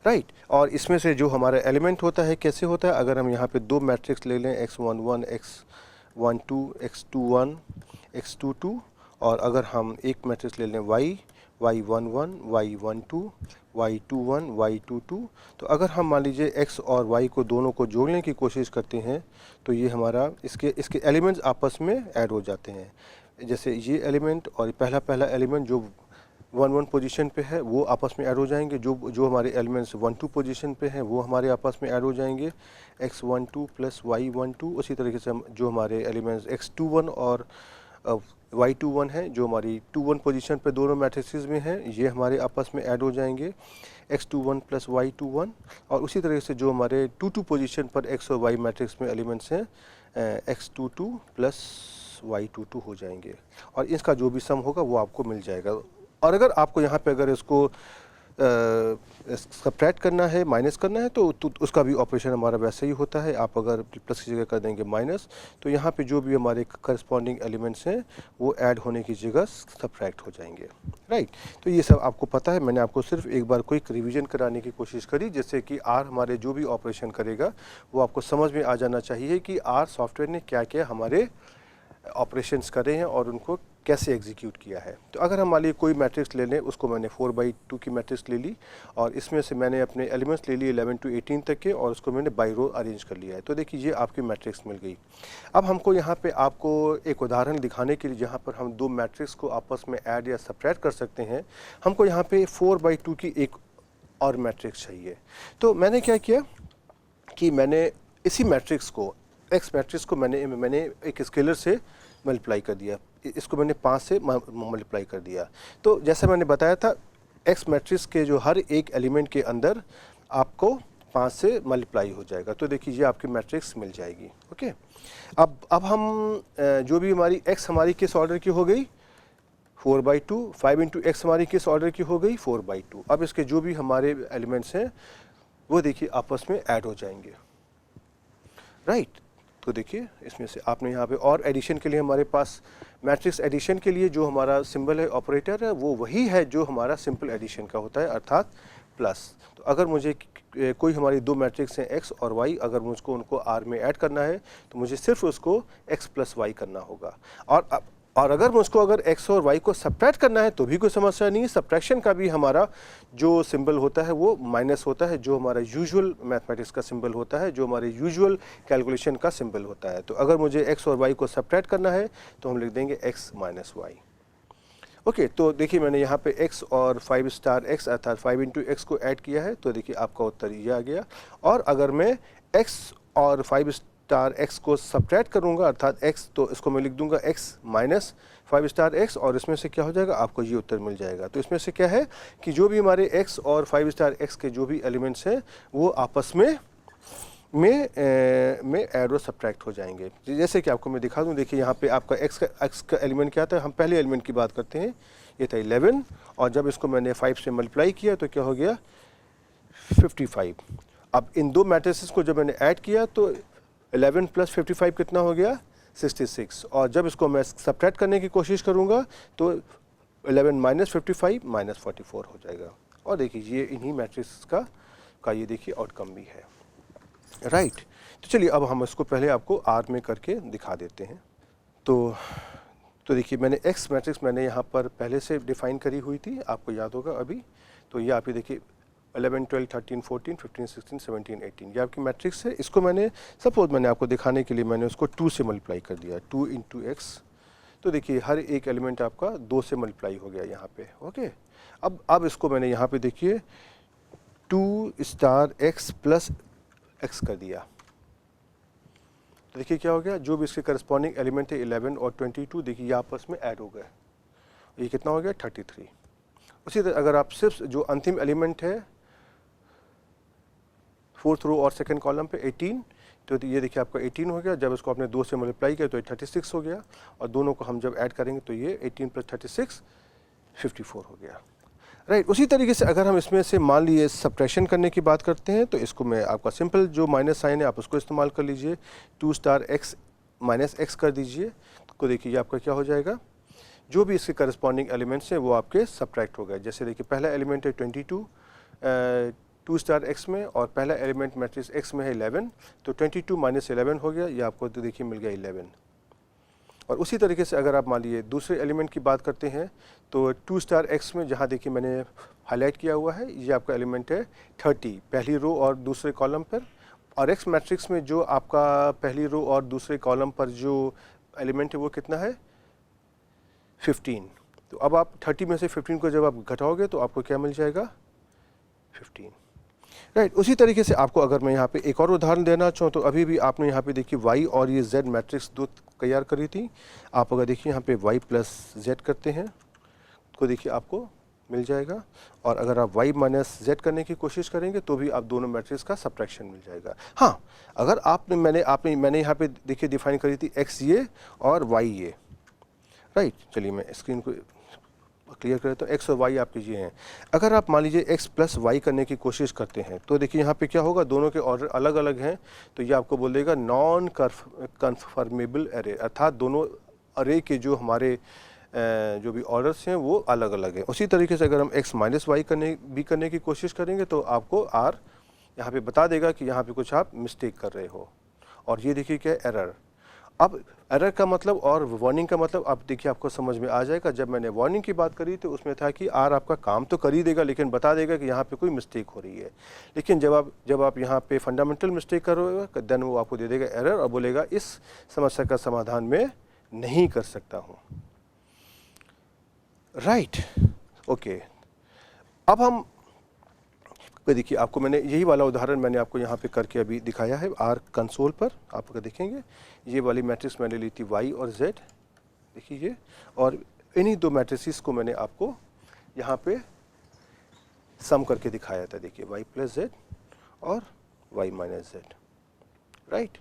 [SPEAKER 2] राइट। और इसमें से जो हमारा एलिमेंट होता है कैसे होता है, अगर हम यहाँ पे 2 मैट्रिक्स ले लें x11, x12, x21, x22, और अगर हम एक मैट्रिक्स ले लें y11, y12, y21, y22, तो अगर हम मान लीजिए x और y को दोनों को जोड़ने की कोशिश करते हैं तो ये हमारा इसके एलिमेंट्स आपस में ऐड हो जाते हैं। जैसे ये एलिमेंट और पहला एलिमेंट जो 1-1 पोजीशन पे है वो आपस में ऐड हो जाएंगे, जो हमारे एलिमेंट्स 1-2 पोजीशन पे हैं वो हमारे आपस में ऐड हो जाएंगे, x12 प्लस y12। उसी तरीके से जो हमारे एलिमेंट्स x21 और y21 हैं जो हमारी 2-1 पोजीशन पे दोनों मैट्रिसेस में हैं ये हमारे आपस में ऐड हो जाएंगे, x21 प्लस y21। और उसी तरीके से जो हमारे 2-2 पोजीशन पर x और y मैट्रिक्स में एलिमेंट्स हैं x22 प्लस y22 हो जाएंगे और इसका जो भी सम होगा वो आपको मिल जाएगा। और अगर आपको यहाँ पे अगर इसको सब्ट्रैक्ट करना है, माइनस करना है तो उसका भी ऑपरेशन हमारा वैसे ही होता है। आप अगर प्लस की जगह कर देंगे माइनस तो यहाँ पे जो भी हमारे करस्पॉन्डिंग एलिमेंट्स हैं वो ऐड होने की जगह सब्ट्रैक्ट हो जाएंगे, राइट। तो ये सब आपको पता है, मैंने आपको सिर्फ एक बार क्विक रिवीजन कराने की कोशिश करी, जिससे कि आर हमारे जो भी ऑपरेशन करेगा वो आपको समझ में आ जाना चाहिए कि आर सॉफ्टवेयर ने क्या क्या हमारे ऑपरेशंस करे हैं और उनको कैसे एग्जीक्यूट किया है। तो अगर हम मान लीजिए कोई मैट्रिक्स ले लें, उसको मैंने 4/2 की मैट्रिक्स ले ली और इसमें से मैंने अपने एलिमेंट्स ले लिए 11 to 18 तक के और उसको मैंने बाई रो अरेंज कर लिया है। तो देखिए ये आपकी मैट्रिक्स मिल गई। अब हमको यहाँ पे आपको एक उदाहरण दिखाने के लिए जहाँ पर हम दो मैट्रिक्स को आपस में ऐड या सब्ट्रैक्ट कर सकते हैं, हमको यहाँ पे 4/2 की एक और मैट्रिक्स चाहिए। तो मैंने क्या किया कि मैंने इसी मैट्रिक्स को, एक्स मैट्रिक्स को मैंने एक स्केलर से मल्टीप्लाई कर दिया, इसको मैंने 5 से मल्टीप्लाई कर दिया। तो जैसे मैंने बताया था एक्स मैट्रिक्स के जो हर एक एलिमेंट के अंदर आपको 5 से मल्टीप्लाई हो जाएगा। तो देखिए ये आपकी मैट्रिक्स मिल जाएगी, ओके। अब हम जो भी हमारी एक्स हमारी किस ऑर्डर की हो गई 4/2, 5 इंटू एक्स हमारी किस ऑर्डर की हो गई 4/2। अब इसके जो भी हमारे एलिमेंट्स हैं वो देखिए आपस में ऐड हो जाएंगे, राइट। तो देखिए इसमें से आपने यहाँ पे और एडिशन के लिए हमारे पास मैट्रिक्स एडिशन के लिए जो हमारा सिंबल है ऑपरेटर है वो वही है जो हमारा सिंपल एडिशन का होता है, अर्थात प्लस। तो अगर मुझे कोई हमारी दो मैट्रिक्स हैं एक्स और वाई, अगर मुझको उनको आर में ऐड करना है तो मुझे सिर्फ उसको एक्स प्लस वाई करना होगा। और अगर मुझको अगर एक्स और वाई को सब्ट्रैक्ट करना है तो भी कोई समस्या नहीं है। सब्ट्रैक्शन का भी हमारा जो सिंबल होता है वो माइनस होता है, जो हमारा यूजुअल मैथमेटिक्स का सिंबल होता है, जो हमारे यूजुअल कैलकुलेशन का सिंबल होता है। तो अगर मुझे एक्स और वाई को सब्ट्रैक्ट करना है तो हम लिख देंगे एक्स माइनस वाई, ओके। तो देखिए मैंने यहाँ पे x और 5 स्टार x अर्थात 5 इंटू एक्स को ऐड किया है, तो देखिए आपका उत्तर ये आ गया। और अगर मैं x और 5 स्टार x को सब्ट्रैक्ट करूँगा अर्थात x, तो इसको मैं लिख दूंगा x माइनस 5 स्टार x और इसमें से क्या हो जाएगा आपको ये उत्तर मिल जाएगा। तो इसमें से क्या है कि जो भी हमारे x और 5 स्टार x के जो भी एलिमेंट्स हैं वो आपस में ऐड और सब्ट्रैक्ट हो जाएंगे। जैसे कि आपको मैं दिखा दूं, देखिए यहाँ पे आपका x का एलिमेंट क्या था, हम पहले एलिमेंट की बात करते हैं, ये था 11 और जब इसको मैंने 5 से मल्टीप्लाई किया तो क्या हो गया 55। अब इन दो मैट्रिसेस को जब मैंने ऐड किया तो 11 प्लस 55 कितना हो गया 66 और जब इसको मैं सब्ट्रैक्ट करने की कोशिश करूँगा तो 11 माइनस 55 माइनस 44 हो जाएगा। और देखिए ये इन्हीं मैट्रिक्स का ये देखिए आउटकम भी है, राइट। तो चलिए अब हम इसको पहले आपको आर में करके दिखा देते हैं। तो देखिए मैंने एक्स मैट्रिक्स मैंने यहाँ पर पहले से डिफाइन करी हुई थी, आपको याद होगा अभी। तो ये आप ये देखिए 11, 12, 13, 14, 15, 16, 17, 18 ये आपकी मैट्रिक्स है। इसको मैंने सपोज मैंने आपको दिखाने के लिए मैंने उसको 2 से मल्टीप्लाई कर दिया, 2 इंटू एक्स। तो देखिए हर एक एलिमेंट आपका 2 से मल्टीप्लाई हो गया यहाँ पे, ओके। अब इसको मैंने यहाँ पे देखिए 2 स्टार एक्स प्लस एक्स कर दिया। तो देखिए क्या हो गया, जो भी इसके करस्पॉन्डिंग एलिमेंट है 11 और 22 देखिए ये आपस में ऐड हो गए, ये कितना हो गया 33। उसी तरह अगर आप सिर्फ जो अंतिम एलिमेंट है 4th रो और 2nd कॉलम पे 18, तो ये देखिए आपका 18 हो गया। जब इसको आपने 2 से मल्टीप्लाई किया तो ये 36 हो गया और दोनों को हम जब ऐड करेंगे तो ये 18 प्लस 36 54 हो गया, राइट। उसी तरीके से अगर हम इसमें से मान लीजिए सब्ट्रैक्शन करने की बात करते हैं तो इसको मैं आपका सिंपल जो माइनस साइन है आप उसको इस्तेमाल कर लीजिए, 2 स्टार एक्स माइनस एक्स कर दीजिए। तो देखिए ये आपका क्या हो जाएगा, जो भी इसके करस्पॉन्डिंग एलिमेंट्स हैं वो आपके सब्ट्रैक्ट हो गए। जैसे देखिए पहला एलिमेंट है 22 2 स्टार एक्स में और पहला एलिमेंट मैट्रिक्स एक्स में है 11, तो 22 माइनस 11 हो गया, ये आपको तो देखिए मिल गया 11। और उसी तरीके से अगर आप मान लीजिए दूसरे एलिमेंट की बात करते हैं तो 2 स्टार एक्स में जहाँ देखिए मैंने हाईलाइट किया हुआ है ये आपका एलिमेंट है 30 पहली रो और दूसरे कॉलम पर, और एक्स मैट्रिक्स में जो आपका पहली रो और दूसरे कॉलम पर जो एलिमेंट है वो कितना है 15। तो अब आप 30 में से 15 को जब आप घटाओगे तो आपको क्या मिल जाएगा 15, राइट। उसी तरीके से आपको अगर मैं यहाँ पे एक और उदाहरण देना चाहूँ तो अभी भी आपने यहाँ पे देखिए y और ये z मैट्रिक्स दो तैयार करी थी। आप अगर देखिए यहाँ पे y प्लस z करते हैं तो देखिए आपको मिल जाएगा, और अगर आप y माइनस जेड करने की कोशिश करेंगे तो भी आप दोनों मैट्रिक्स का सब्ट्रैक्शन मिल जाएगा। हाँ, अगर मैंने यहाँ पे देखिए डिफाइन करी थी x ये और y ये, राइट। चलिए मैं स्क्रीन को क्लियर करें तो x और y आपके ये हैं। अगर आप मान लीजिए x प्लस वाई करने की कोशिश करते हैं तो देखिए यहाँ पे क्या होगा, दोनों के ऑर्डर अलग अलग हैं, तो ये आपको बोल देगा नॉन कन्फर्मेबल एरे, अर्थात दोनों अरे के जो हमारे जो भी ऑर्डर्स हैं वो अलग अलग हैं। उसी तरीके से अगर हम x माइनस वाई करने की कोशिश करेंगे तो आपको r यहाँ पे बता देगा कि यहाँ पे कुछ आप मिस्टेक कर रहे हो। और ये देखिए क्या है, एरर। अब एरर का मतलब और वार्निंग का मतलब अब देखिए आपको समझ में आ जाएगा। जब मैंने वार्निंग की बात करी तो उसमें था कि आर आपका काम तो कर ही देगा लेकिन बता देगा कि यहाँ पे कोई मिस्टेक हो रही है। लेकिन जब आप यहाँ पे फंडामेंटल मिस्टेक करोगे देन वो आपको दे देगा एरर और बोलेगा इस समस्या का समाधान मैं नहीं कर सकता हूँ, राइट। ओके, अब हम देखिए आपको मैंने यही वाला उदाहरण मैंने आपको यहाँ पे करके अभी दिखाया है आर कंसोल पर। आप अगर देखेंगे ये वाली मैट्रिक्स मैंने ली थी y और z, देखिए ये, और इन्हीं दो मैट्रिसेस को मैंने आपको यहाँ पे सम करके दिखाया था। देखिए y प्लस z और y माइनस z, राइट।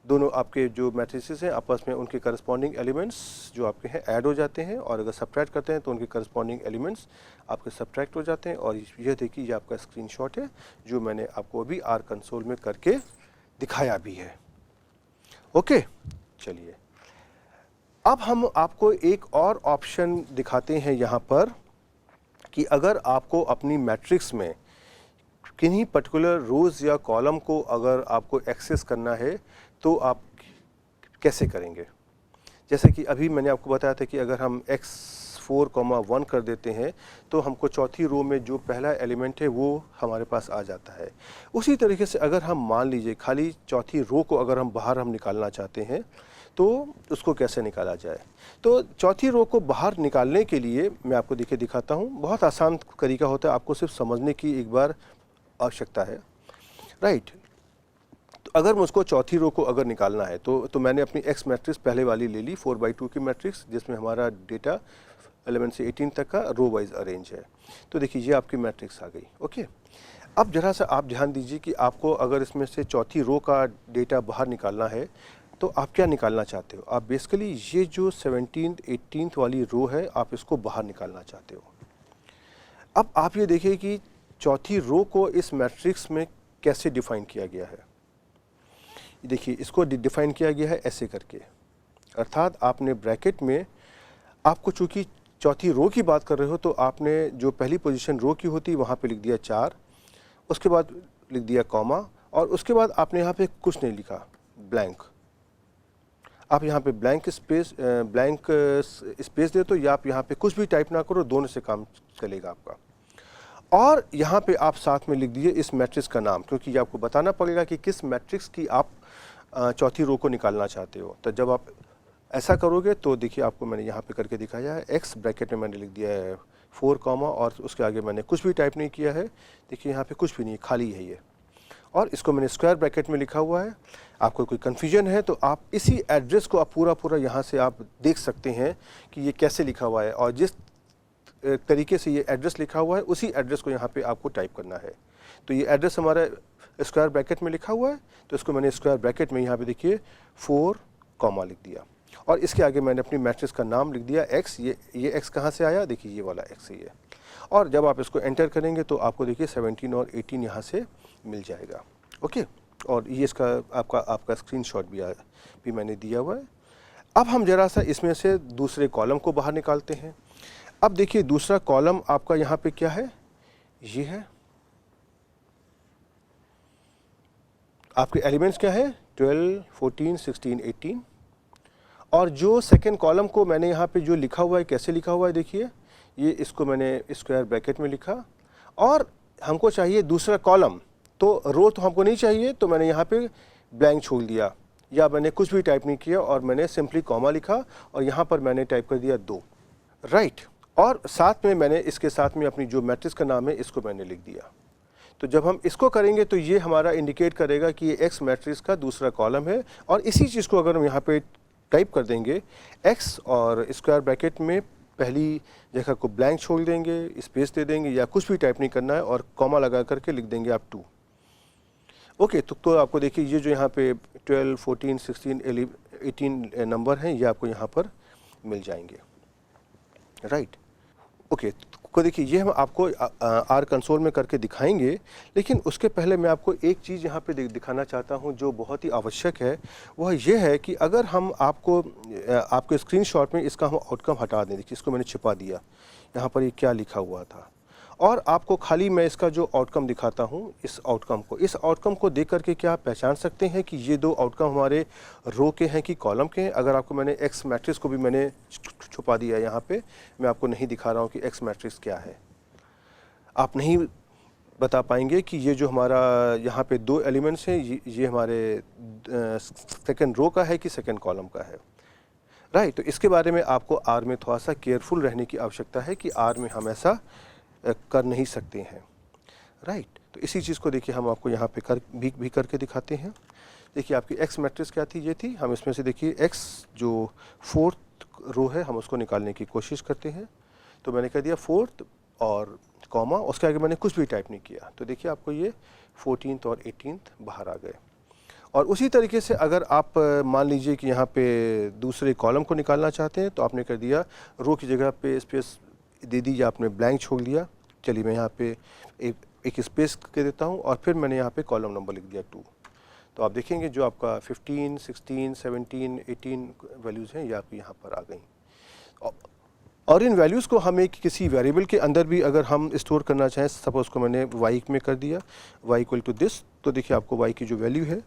[SPEAKER 2] दोनों आपके जो मैट्रिसेस हैं आपस में उनके करस्पॉन्डिंग एलिमेंट्स जो आपके हैं ऐड हो जाते हैं, और अगर सब्ट्रैक्ट करते हैं तो उनके करस्पॉन्डिंग एलिमेंट्स आपके सब्ट्रैक्ट हो जाते हैं। और यह देखिए ये आपका स्क्रीनशॉट है जो मैंने आपको अभी आर कंसोल में करके दिखाया भी है। ओके, चलिए अब हम आपको एक और ऑप्शन दिखाते हैं यहाँ पर कि अगर आपको अपनी मैट्रिक्स में किन्हीं पर्टिकुलर रोज़ या कॉलम को अगर आपको एक्सेस करना है तो आप कैसे करेंगे। जैसे कि अभी मैंने आपको बताया था कि अगर हम x4,1 कर देते हैं तो हमको चौथी रो में जो पहला एलिमेंट है वो हमारे पास आ जाता है। उसी तरीके से अगर हम मान लीजिए खाली चौथी रो को अगर हम बाहर निकालना चाहते हैं तो उसको कैसे निकाला जाए। तो चौथी रो को बाहर निकालने के लिए मैं आपको दिखाता हूँ। बहुत आसान तरीका होता है, आपको सिर्फ समझने की एक बार आवश्यकता है, राइट। तो अगर मुझको चौथी रो को अगर निकालना है तो मैंने अपनी x मैट्रिक्स पहले वाली ले ली 4/2 की मैट्रिक्स जिसमें हमारा डेटा 11 से 18 तक का रो वाइज अरेंज है। तो देखिए ये आपकी मैट्रिक्स आ गई। ओके, अब जरा सा आप ध्यान दीजिए कि आपको अगर इसमें से चौथी रो का डेटा बाहर निकालना है तो आप क्या निकालना चाहते हो। आप बेसिकली ये जो 17th 18th वाली रो है आप इसको बाहर निकालना चाहते हो। अब आप ये देखिए कि चौथी रो को इस मैट्रिक्स में कैसे डिफाइन किया गया है। देखिए इसको डिफाइन किया गया है ऐसे करके, अर्थात आपने ब्रैकेट में, आपको चूंकि चौथी रो की बात कर रहे हो तो आपने जो पहली पोजीशन रो की होती वहाँ पे लिख दिया 4, उसके बाद लिख दिया कॉमा, और उसके बाद आपने यहाँ पे कुछ नहीं लिखा, ब्लैंक। आप यहाँ पे ब्लैंक स्पेस दे तो या आप यहाँ पे कुछ भी टाइप ना करो, दोनों से काम चलेगा आपका। और यहाँ पे आप साथ में लिख दीजिए इस मैट्रिक्स का नाम, क्योंकि ये आपको बताना पड़ेगा कि किस मैट्रिक्स की आप चौथी रो को निकालना चाहते हो। तो जब आप ऐसा करोगे तो देखिए आपको मैंने यहाँ पे करके दिखाया है। x ब्रैकेट में मैंने लिख दिया है 4 कॉमा और उसके आगे मैंने कुछ भी टाइप नहीं किया है। देखिए यहाँ पे कुछ भी नहीं, खाली है ये, और इसको मैंने स्क्वायर ब्रैकेट में लिखा हुआ है। आपको कोई कन्फ्यूजन है तो आप इसी एड्रेस को आप पूरा यहाँ से आप देख सकते हैं कि ये कैसे लिखा हुआ है, और जिस तरीके से ये एड्रेस लिखा हुआ है उसी एड्रेस को यहाँ पे आपको टाइप करना है। तो ये एड्रेस हमारा स्क्वायर ब्रैकेट में लिखा हुआ है, तो इसको मैंने स्क्वायर ब्रैकेट में यहाँ पे देखिए 4 कॉमा लिख दिया, और इसके आगे मैंने अपनी मैट्रिक्स का नाम लिख दिया x। ये x कहाँ से आया, देखिए ये वाला x ही है। और जब आप इसको एंटर करेंगे तो आपको देखिए 17 और 18 यहाँ से मिल जाएगा। ओके, और ये इसका आपका स्क्रीनशॉट भी मैंने दिया हुआ है। अब हम जरा सा इसमें से दूसरे कॉलम को बाहर निकालते हैं। अब देखिए दूसरा कॉलम आपका यहाँ पे क्या है, ये है। आपके एलिमेंट्स क्या है, 12, 14, 16, 18। और जो सेकेंड कॉलम को मैंने यहाँ पे जो लिखा हुआ है, कैसे लिखा हुआ है देखिए, ये इसको मैंने स्क्वायर ब्रैकेट में लिखा, और हमको चाहिए दूसरा कॉलम, तो रो तो हमको नहीं चाहिए, तो मैंने यहाँ पे ब्लैंक छोड़ दिया, या मैंने कुछ भी टाइप नहीं किया और मैंने सिंपली कॉमा लिखा और यहाँ पर मैंने टाइप कर दिया 2, राइट। और साथ में मैंने इसके साथ में अपनी जो मैट्रिक्स का नाम है इसको मैंने लिख दिया। तो जब हम इसको करेंगे तो ये हमारा इंडिकेट करेगा कि ये x मैट्रिक्स का दूसरा कॉलम है, और इसी चीज़ को अगर हम यहाँ पे टाइप कर देंगे x और स्क्वायर ब्रैकेट में पहली जगह को ब्लैंक छोड़ देंगे, स्पेस दे देंगे या कुछ भी टाइप नहीं करना है और कॉमा लगा करके लिख देंगे आप 2। ओके, तो आपको देखिए ये जो यहाँ पे 12, 14, 16, 18 नंबर हैं, ये आपको यहाँ पर मिल जाएंगे, राइट। ओके, तो देखिए ये हम आपको आर कंसोल में करके दिखाएंगे, लेकिन उसके पहले मैं आपको एक चीज़ यहाँ पे दिखाना चाहता हूँ जो बहुत ही आवश्यक है। वह ये है कि अगर हम आपको स्क्रीनशॉट में इसका हम आउटकम हटा दें, देखिए इसको मैंने छिपा दिया, यहाँ पर ये क्या लिखा हुआ था, और आपको खाली मैं इसका जो आउटकम दिखाता हूँ, इस आउटकम को देख करके क्या आप पहचान सकते हैं कि ये 2 आउटकम हमारे रो के हैं कि कॉलम के हैं। अगर आपको मैंने एक्स मैट्रिक्स को भी मैंने छुपा दिया यहाँ पे, मैं आपको नहीं दिखा रहा हूँ कि एक्स मैट्रिक्स क्या है, आप नहीं बता पाएंगे कि ये जो हमारा यहाँ पे 2 एलिमेंट्स हैं ये हमारे सेकेंड रो का है कि सेकेंड कॉलम का है, राइट। तो इसके बारे में आपको आर में थोड़ा सा केयरफुल रहने की आवश्यकता है कि आर में हम ऐसा कर नहीं सकते हैं, राइट। तो इसी चीज़ को देखिए हम आपको यहाँ पे भी करके दिखाते हैं। देखिए आपकी एक्स मैट्रिक्स क्या थी, ये थी। हम इसमें से देखिए एक्स जो 4th रो है हम उसको निकालने की कोशिश करते हैं। तो मैंने कह दिया 4th और कॉमा, उसके आगे मैंने कुछ भी टाइप नहीं किया। तो देखिए आपको ये 14th और 18th बाहर आ गए। और उसी तरीके से अगर आप मान लीजिए कि यहाँ पे दूसरे कॉलम को निकालना चाहते हैं, तो आपने कर दिया रो की जगह पे स्पेस दे दी या आपने ब्लैंक छोड़ दिया। चलिए मैं यहाँ पे एक स्पेस दे देता हूँ और फिर मैंने यहाँ पे कॉलम नंबर लिख दिया 2। तो आप देखेंगे जो आपका 15, 16, 17, 18 वैल्यूज़ हैं ये आपकी यहाँ पर आ गई। और इन वैल्यूज़ को हम एक किसी वेरिएबल के अंदर भी अगर हम स्टोर करना चाहें, सपोज़ को मैंने y में कर दिया, y इक्वल टू दिस, तो देखिए आपको y की जो वैल्यू है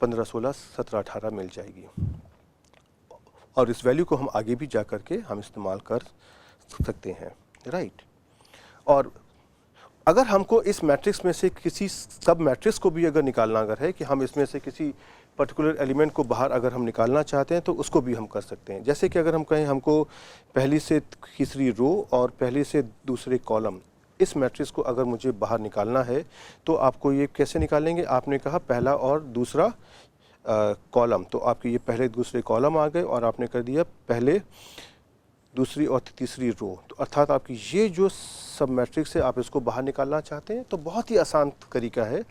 [SPEAKER 2] 15, 16, 17, 18 मिल जाएगी। और इस वैल्यू को हम आगे भी जा कर के हम इस्तेमाल कर सकते हैं, राइट। और अगर हमको इस मैट्रिक्स में से किसी सब मैट्रिक्स को भी अगर निकालना अगर है कि हम इसमें से किसी पर्टिकुलर एलिमेंट को बाहर अगर हम निकालना चाहते हैं, तो उसको भी हम कर सकते हैं। जैसे कि अगर हम कहें हमको पहली से तीसरी रो और पहली से दूसरे कॉलम, इस मैट्रिक्स को अगर मुझे बाहर निकालना है, तो आपको ये कैसे निकालेंगे। आपने कहा पहला और दूसरा कॉलम, तो आपके ये पहले दूसरे कॉलम आ गए और आपने कर दिया पहले दूसरी और तीसरी रो। तो अर्थात आपकी ये जो सब मैट्रिक्स है आप इसको बाहर निकालना चाहते हैं, तो बहुत ही आसान तरीका है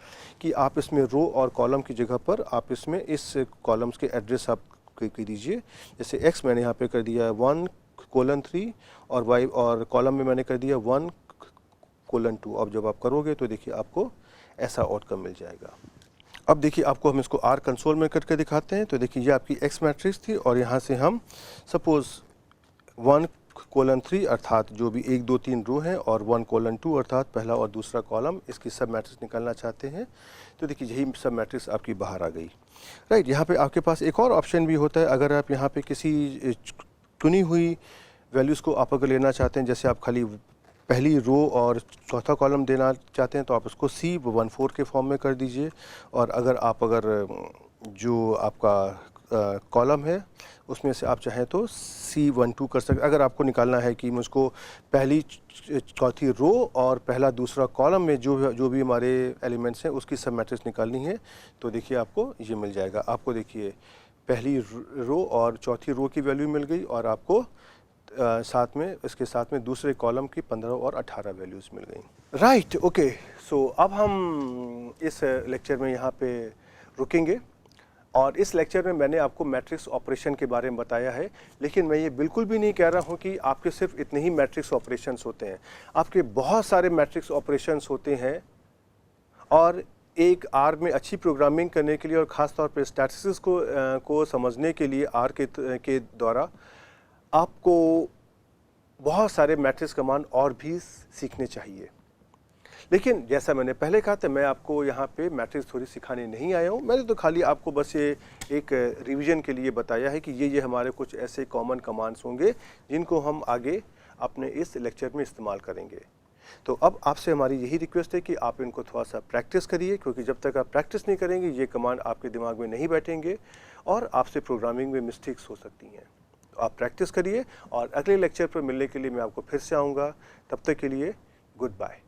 [SPEAKER 2] कि आप इसमें रो और कॉलम की जगह पर आप इसमें इस कॉलम्स के एड्रेस आप कर दीजिए। जैसे एक्स मैंने यहाँ पे कर दिया 1:3 और वाई और कॉलम में मैंने कर दिया 1:2। अब जब आप करोगे तो देखिए आपको ऐसा आउटकम मिल जाएगा। अब देखिए आपको हम इसको आर कंसोल में करके दिखाते हैं। तो देखिए ये आपकी एक्स मैट्रिक्स थी और यहाँ से हम सपोज़ 1:3 अर्थात जो भी 1, 2, 3 रो हैं और 1:2 अर्थात पहला और दूसरा कॉलम, इसकी सब मैट्रिक्स निकालना चाहते हैं। तो देखिए यही सब मैट्रिक्स आपकी बाहर आ गई, राइट। यहाँ पे आपके पास एक और ऑप्शन भी होता है। अगर आप यहाँ पे किसी चुनी हुई वैल्यूज़ को आप अगर लेना चाहते हैं, जैसे आप खाली पहली रो और चौथा कॉलम देना चाहते हैं, तो आप उसको C14 के फॉर्म में कर दीजिए। और अगर जो आपका कॉलम है उसमें से आप चाहें तो C12 कर सकते। अगर आपको निकालना है कि मुझको पहली चौथी रो और पहला दूसरा कॉलम में जो भी हमारे एलिमेंट्स हैं उसकी सब मैट्रिक्स निकालनी है, तो देखिए आपको ये मिल जाएगा। आपको देखिए पहली रो और चौथी रो की वैल्यू मिल गई और आपको इसके साथ में दूसरे कॉलम की 15 और 18 वैल्यूज़ मिल गई, राइट। ओके, सो अब हम इस लेक्चर में यहाँ पे रुकेंगे। और इस लेक्चर में मैंने आपको मैट्रिक्स ऑपरेशन के बारे में बताया है, लेकिन मैं ये बिल्कुल भी नहीं कह रहा हूँ कि आपके सिर्फ इतने ही मैट्रिक्स ऑपरेशंस होते हैं। आपके बहुत सारे मैट्रिक्स ऑपरेशंस होते हैं। और एक आर में अच्छी प्रोग्रामिंग करने के लिए और ख़ास तौर पे स्टैटिस्टिक्स को समझने के लिए आर के द्वारा आपको बहुत सारे मैट्रिक्स कमांड और भी सीखने चाहिए। लेकिन जैसा मैंने पहले कहा था, मैं आपको यहाँ पे मैट्रिक्स थ्योरी सिखाने नहीं आया हूँ। मैंने तो खाली आपको बस ये एक रिवीजन के लिए बताया है कि ये हमारे कुछ ऐसे कॉमन कमांड्स होंगे जिनको हम आगे अपने इस लेक्चर में इस्तेमाल करेंगे। तो अब आपसे हमारी यही रिक्वेस्ट है कि आप इनको थोड़ा सा प्रैक्टिस करिए, क्योंकि जब तक आप प्रैक्टिस नहीं करेंगे ये कमांड आपके दिमाग में नहीं बैठेंगे और आपसे प्रोग्रामिंग में मिस्टेक्स हो सकती हैं। तो आप प्रैक्टिस करिए और अगले लेक्चर पर मिलने के लिए मैं आपको फिर से आऊँगा। तब तक के लिए गुड बाय।